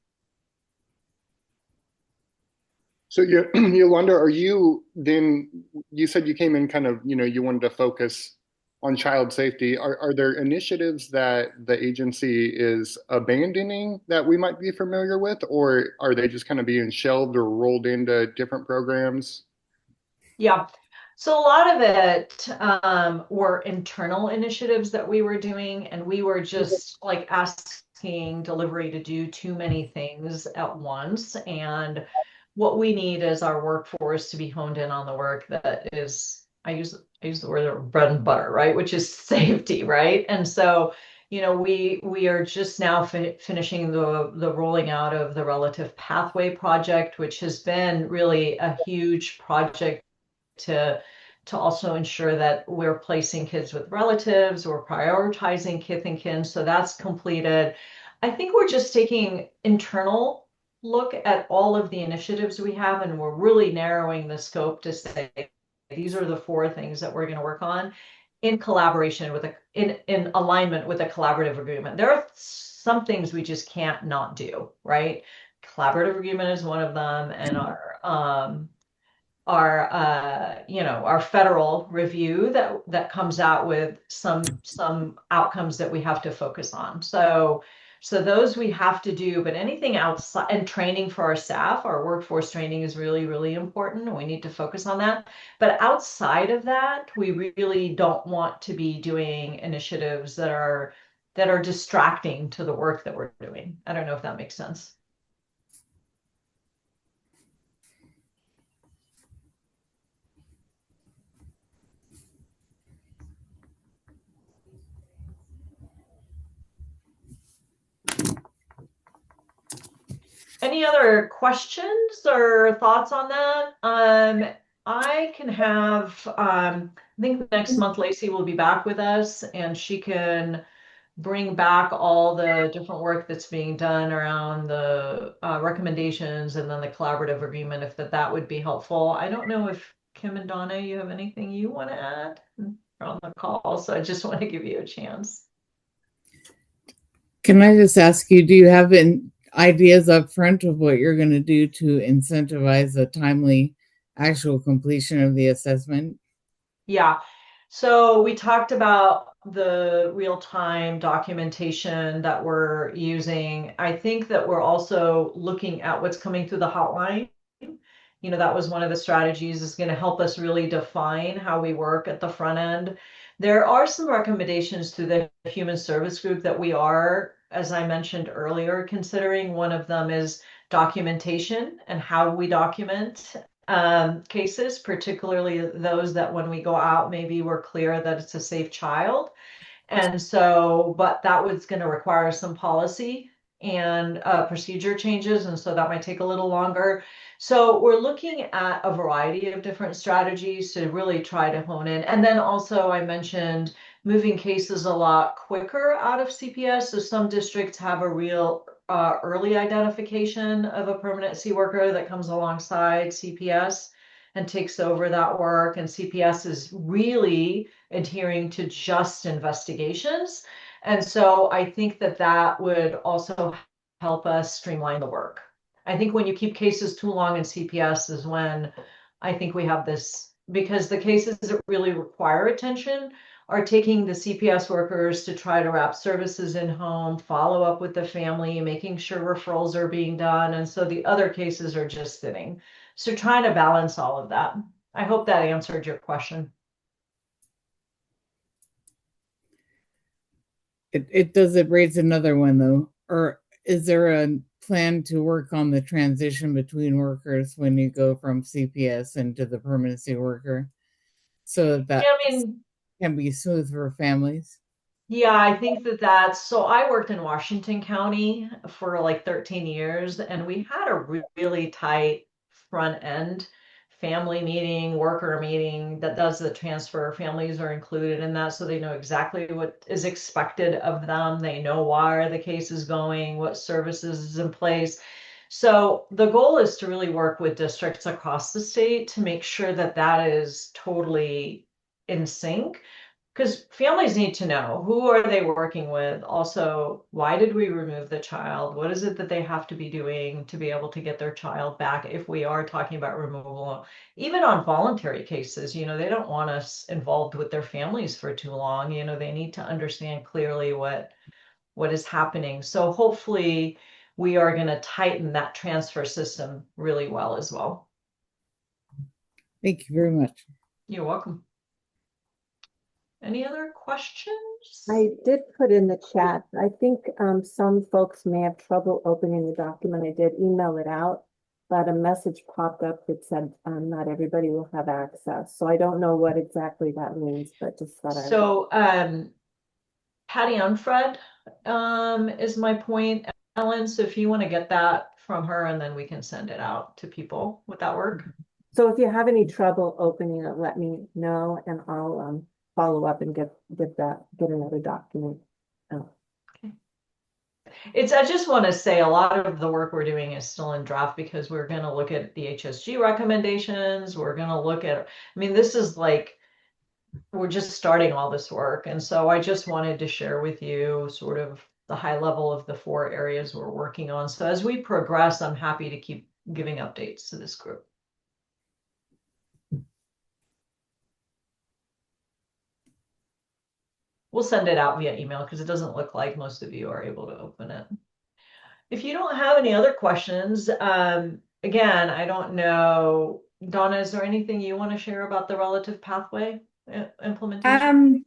So Yolanda, you said you came in kind of, you wanted to focus on child safety. Are there initiatives that the agency is abandoning that we might be familiar with, or are they just kind of being shelved or rolled into different programs? Yeah. So a lot of it were internal initiatives that we were doing, and we were just like asking delivery to do too many things at once. And what we need is our workforce to be honed in on the work that is, I use the word bread and butter, right? Which is safety, right? And so, we are just now finishing the rolling out of the Relative Pathway Project, which has been really a huge project to also ensure that we're placing kids with relatives, we're prioritizing kith and kin. So that's completed. I think we're just taking internal look at all of the initiatives we have, and we're really narrowing the scope to say these are the 4 things that we're going to work on in collaboration with in alignment with a collaborative agreement. There are some things we just can't not do, right? Collaborative agreement is one of them, and our federal review that comes out with some outcomes that we have to focus on. So those we have to do, but anything outside, and training for our staff, our workforce training is really, really important, and we need to focus on that. But outside of that, we really don't want to be doing initiatives that are distracting to the work that we're doing. I don't know if that makes sense. Any other questions or thoughts on that? I can have, I think next month Lacey will be back with us, and she can bring back all the different work that's being done around the recommendations and then the collaborative agreement, if that would be helpful. I don't know if Kim and Donna, you have anything you want to add on the call, so I just want to give you a chance. Can I just ask you, do you have ideas up front of what you're going to do to incentivize a timely actual completion of the assessment? Yeah. So we talked about the real-time documentation that we're using. I think that we're also looking at what's coming through the hotline. You know, that was one of the strategies, is going to help us really define how we work at the front end. There are some recommendations through the Human Service Group that we are, as I mentioned earlier, considering. One of them is documentation and how we document cases, particularly those that when we go out, maybe we're clear that it's a safe child. And so, but that was going to require some policy and procedure changes. And so that might take a little longer. So we're looking at a variety of different strategies to really try to hone in. And then also I mentioned moving cases a lot quicker out of CPS. So some districts have a real early identification of a permanency worker that comes alongside CPS and takes over that work. And CPS is really adhering to just investigations. And so I think that that would also help us streamline the work. I think when you keep cases too long in CPS is when I think we have this, because the cases that really require attention are taking the CPS workers to try to wrap services in home, follow up with the family, making sure referrals are being done. And so the other cases are just sitting. So trying to balance all of that. I hope that answered your question. It does raise another one though. Or is there a plan to work on the transition between workers when you go from CPS into the permanency worker, so that can be smooth for families? Yeah, I think that that's, so I worked in Washington County for like 13 years, and we had a really tight front end family meeting, worker meeting that does the transfer. Families are included in that, so they know exactly what is expected of them. They know where the case is going, what services is in place. So the goal is to really work with districts across the state to make sure that that is totally in sync. Because families need to know, who are they working with? Also, why did we remove the child? What is it that they have to be doing to be able to get their child back if we are talking about removal? Even on voluntary cases, you know, they don't want us involved with their families for too long. You know, they need to understand clearly what is happening. So hopefully we are going to tighten that transfer system really well as well. Thank you very much. You're welcome. Any other questions? I did put in the chat. I think some folks may have trouble opening the document. I did email it out, but a message popped up that said not everybody will have access. So I don't know what exactly that means, but just thought I. So Patty Unfred is my point, Ellen. So if you want to get that from her, and then we can send it out to people. Would that work? So if you have any trouble opening it, let me know, and I'll follow up and get another document. Oh. Okay. I just want to say a lot of the work we're doing is still in draft, because we're going to look at the HSG recommendations. We're going to look at, I mean, this is like, we're just starting all this work. And so I just wanted to share with you sort of the high level of the 4 areas we're working on. So as we progress, I'm happy to keep giving updates to this group. We'll send it out via email, because it doesn't look like most of you are able to open it. If you don't have any other questions, again, I don't know, Donna, is there anything you want to share about the relative pathway implementation?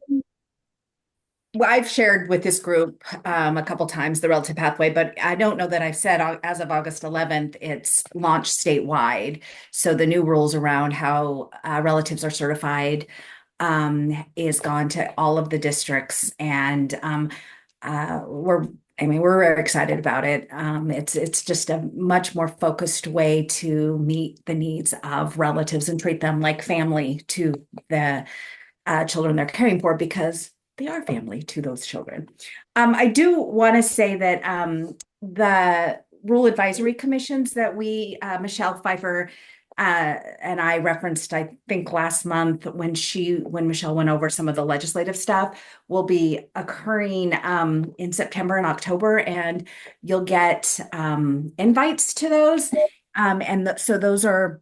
Well, I've shared with this group a couple times the relative pathway, but I don't know that I've said as of August 11th, it's launched statewide. So the new rules around how relatives are certified is gone to all of the districts, and we're very excited about it. It's just a much more focused way to meet the needs of relatives and treat them like family to the children they're caring for, because they are family to those children. I do want to say that the rule advisory commissions that Michelle Pfeiffer and I referenced, I think last month when Michelle went over some of the legislative stuff, will be occurring in September and October, and you'll get invites to those. So those are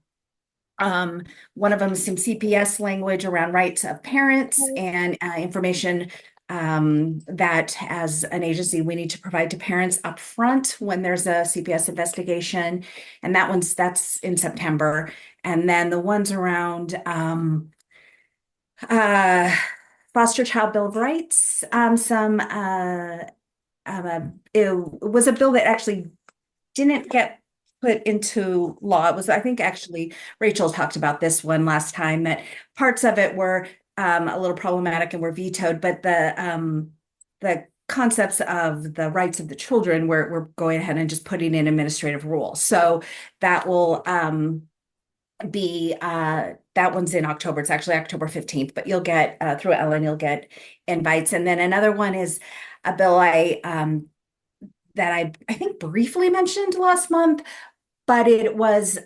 one of them is some CPS language around rights of parents and information that as an agency, we need to provide to parents up front when there's a CPS investigation. And that's in September. And then the ones around foster child bill of rights, it was a bill that actually didn't get put into law. It was, I think, actually, Rachel talked about this one last time, that parts of it were a little problematic and were vetoed, but the concepts of the rights of the children, we're going ahead and just putting in administrative rules. So that will be that one's in October. It's actually October 15th, but you'll get through Ellen, you'll get invites. And then another one is a bill that I think briefly mentioned last month, but it was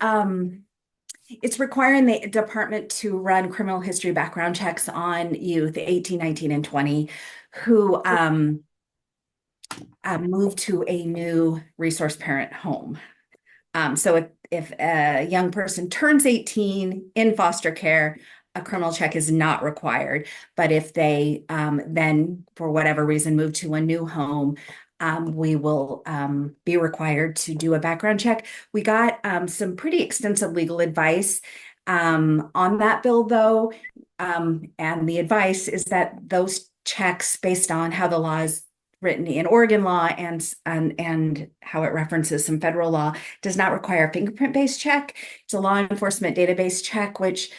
it's requiring the department to run criminal history background checks on youth 18, 19, and 20 who move to a new resource parent home. So if a young person turns 18 in foster care, a criminal check is not required. But if they then, for whatever reason, move to a new home, we will be required to do a background check. We got some pretty extensive legal advice on that bill, though. And the advice is that those checks, based on how the law is written in Oregon law and how it references some federal law, does not require a fingerprint-based check. It's a law enforcement database check, which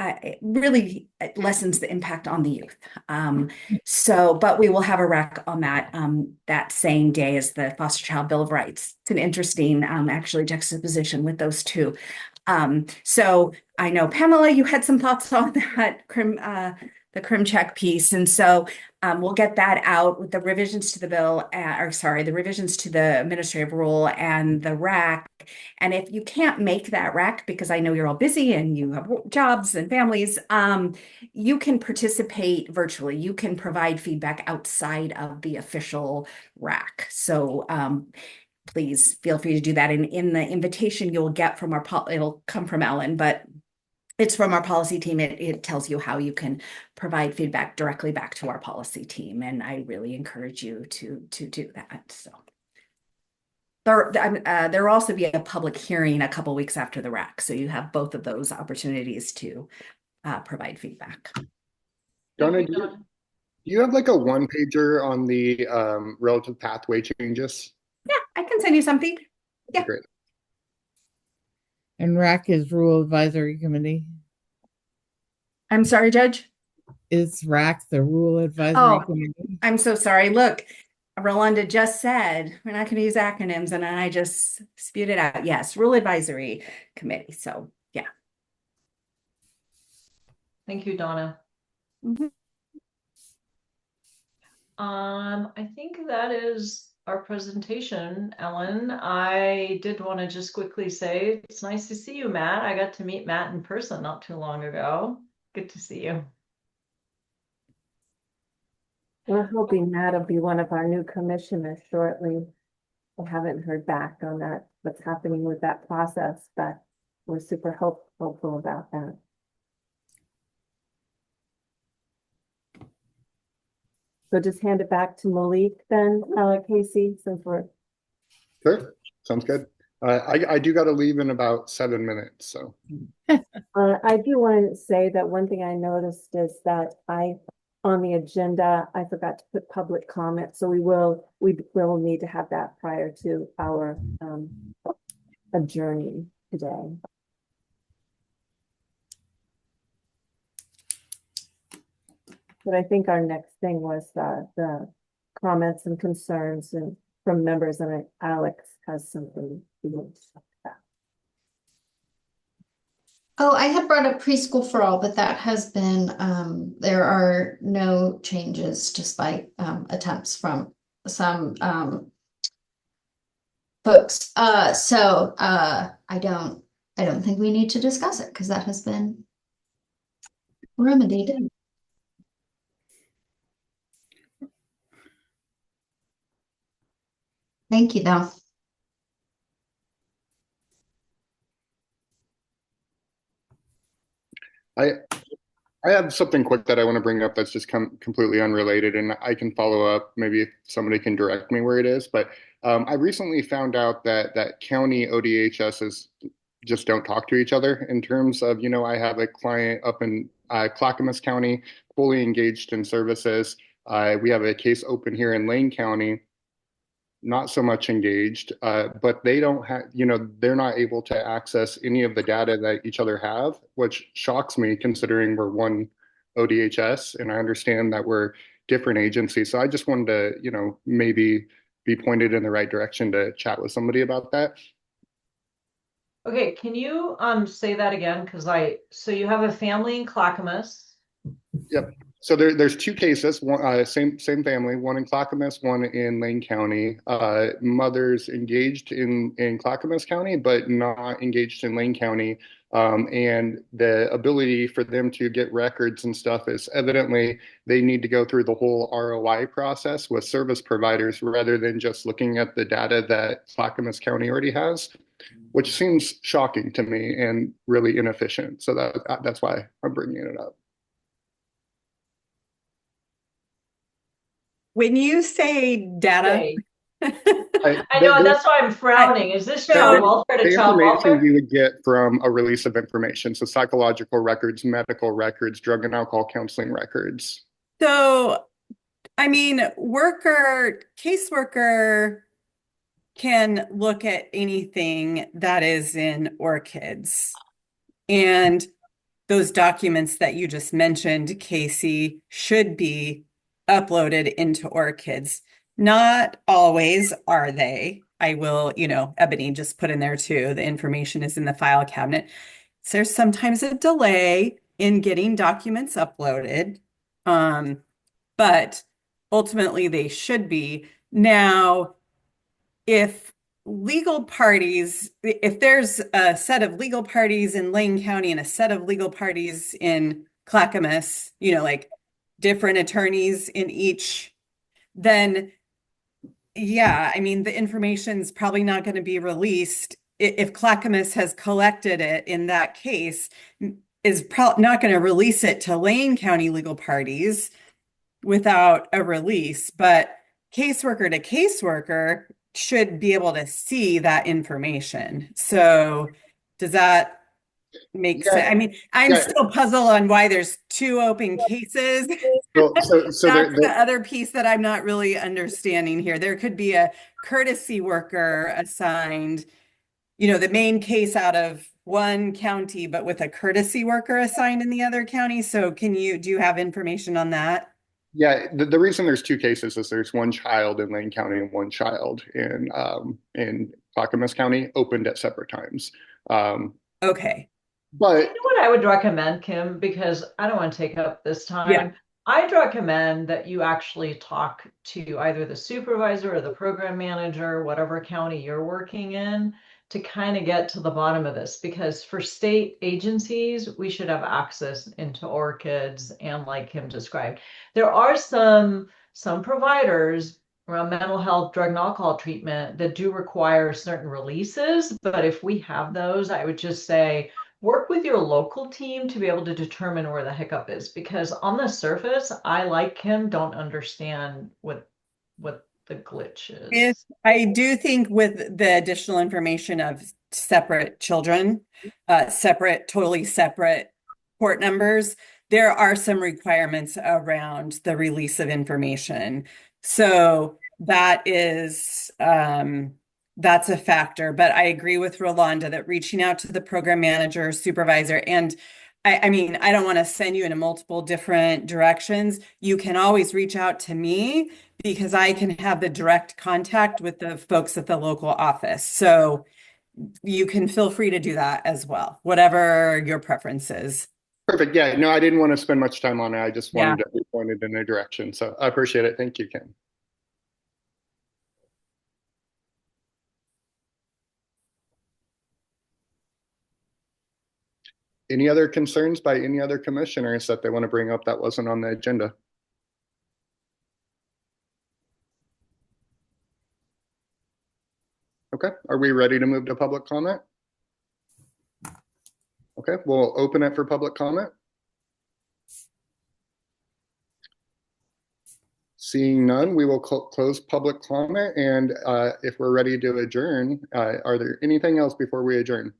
it really lessens the impact on the youth. But we will have a rec on that that same day as the Foster Child Bill of Rights. It's an interesting, actually, juxtaposition with those two. So I know, Pamela, you had some thoughts on that the crim check piece, and so we'll get that out with the revisions to the bill, the revisions to the administrative rule and the RAC. And if you can't make that RAC, because I know you're all busy and you have jobs and families, you can participate virtually. You can provide feedback outside of the official RAC. So please feel free to do that. And in the invitation you'll get from it'll come from Ellen, but it's from our policy team. It tells you how you can provide feedback directly back to our policy team. And I really encourage you to do that. So there will also be a public hearing a couple weeks after the RAC. So you have both of those opportunities to provide feedback. Donna, do you have like a one pager on the relative pathway changes? Yeah, I can send you something. Yeah. Great. And RAC is Rule Advisory Committee. I'm sorry, Judge? Is RAC the Rule Advisory Committee? I'm so sorry. Look, Rolanda just said we're not going to use acronyms, and I just spewed it out. Yes, Rule Advisory Committee. So, yeah. Thank you, Donna. Mm-hmm. I think that is our presentation, Ellen. I did want to just quickly say it's nice to see you, Matt. I got to meet Matt in person not too long ago. Good to see you. We're hoping Matt will be one of our new commissioners shortly. I haven't heard back on that, what's happening with that process, but we're super hopeful about that. So just hand it back to Malik then, Casey, since we're. Sure, sounds good. I do got to leave in about 7 minutes, so. I do want to say that one thing I noticed is that on the agenda, I forgot to put public comment, so we will need to have that prior to our adjourning today. But I think our next thing was the comments and concerns from members, and Alex has something he wants to talk about. Oh, I had brought up preschool for all, but that has been, there are no changes despite attempts from some folks. So I don't think we need to discuss it because that has been remedied. Thank you, though. I have something quick that I want to bring up that's just completely unrelated, and I can follow up. Maybe if somebody can direct me where it is. But I recently found out that county ODHSs just don't talk to each other in terms of, I have a client up in Clackamas County, fully engaged in services. We have a case open here in Lane County, not so much engaged, but they don't have, they're not able to access any of the data that each other have, which shocks me considering we're one ODHS and I understand that we're different agencies. So I just wanted to, maybe be pointed in the right direction to chat with somebody about that. Okay, can you say that again? So you have a family in Clackamas. Yep. So there's two cases, one same family, one in Clackamas, one in Lane County. Mother's engaged in Clackamas County, but not engaged in Lane County. And the ability for them to get records and stuff is evidently they need to go through the whole ROI process with service providers rather than just looking at the data that Clackamas County already has, which seems shocking to me and really inefficient. So that's why I'm bringing it up. When you say data, I know, that's why I'm frowning. Is this child welfare to the child information welfare? you would get from a release of information, so psychological records, medical records, drug and alcohol counseling records. So, I mean, caseworker can look at anything that is in ORCIDs. And those documents that you just mentioned, Casey, should be uploaded into ORCIDs. Not always are they. I will, Ebony just put in there too, the information is in the file cabinet. So there's sometimes a delay in getting documents uploaded, but ultimately they should be. Now, if there's a set of legal parties in Lane County and a set of legal parties in Clackamas, like different attorneys in each, then yeah, I mean, the information's probably not going to be released. If Clackamas has collected it in that case, is not going to release it to Lane County legal parties without a release, but caseworker to caseworker should be able to see that information. So does that make sense? I mean, I'm still puzzled on why there's two open cases. Well, so That's the other piece that I'm not really understanding here. There could be a courtesy worker assigned, the main case out of one county, but with a courtesy worker assigned in the other county. So do you have information on that? Yeah, the reason there's two cases is there's one child in Lane County and one child in Clackamas County, opened at separate times. Okay. But you know what I would recommend, Kim, because I don't want to take up this time. Yeah. I'd recommend that you actually talk to either the supervisor or the program manager, whatever county you're working in, to kind of get to the bottom of this, because for state agencies, we should have access into ORCIDs, and like Kim described, there are some providers around mental health, drug and alcohol treatment that do require certain releases. But if we have those, I would just say, work with your local team to be able to determine where the hiccup is, because on the surface, I, like Kim, don't understand what the glitch is. I do think with the additional information of separate children, totally separate court numbers, there are some requirements around the release of information. So that is, that's a factor. But I agree with Rolanda that reaching out to the program manager, supervisor, and I mean, I don't want to send you in multiple different directions. You can always reach out to me because I can have the direct contact with the folks at the local office. So you can feel free to do that as well, whatever your preference is. Perfect. Yeah, no, I didn't want to spend much time on it. I just wanted to be pointed in a direction. So I appreciate it. Thank you, Kim. Any other concerns by any other commissioners that they want to bring up that wasn't on the agenda? Okay, are we ready to move to public comment? Okay, we'll open it for public comment. Seeing none, we will close public comment. And if we're ready to adjourn, are there anything else before we adjourn?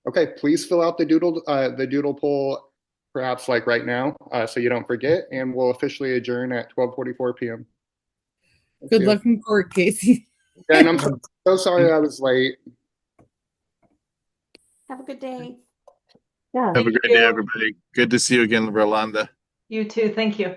Okay, please fill out the doodle poll, perhaps like right now, so you don't forget. And we'll officially adjourn at 12:44 p.m. Good luck in court, Casey. Yeah, and I'm so sorry I was late. Have a good day. Yeah. Have a great day, everybody. Good to see you again, Rolanda. You too. Thank you.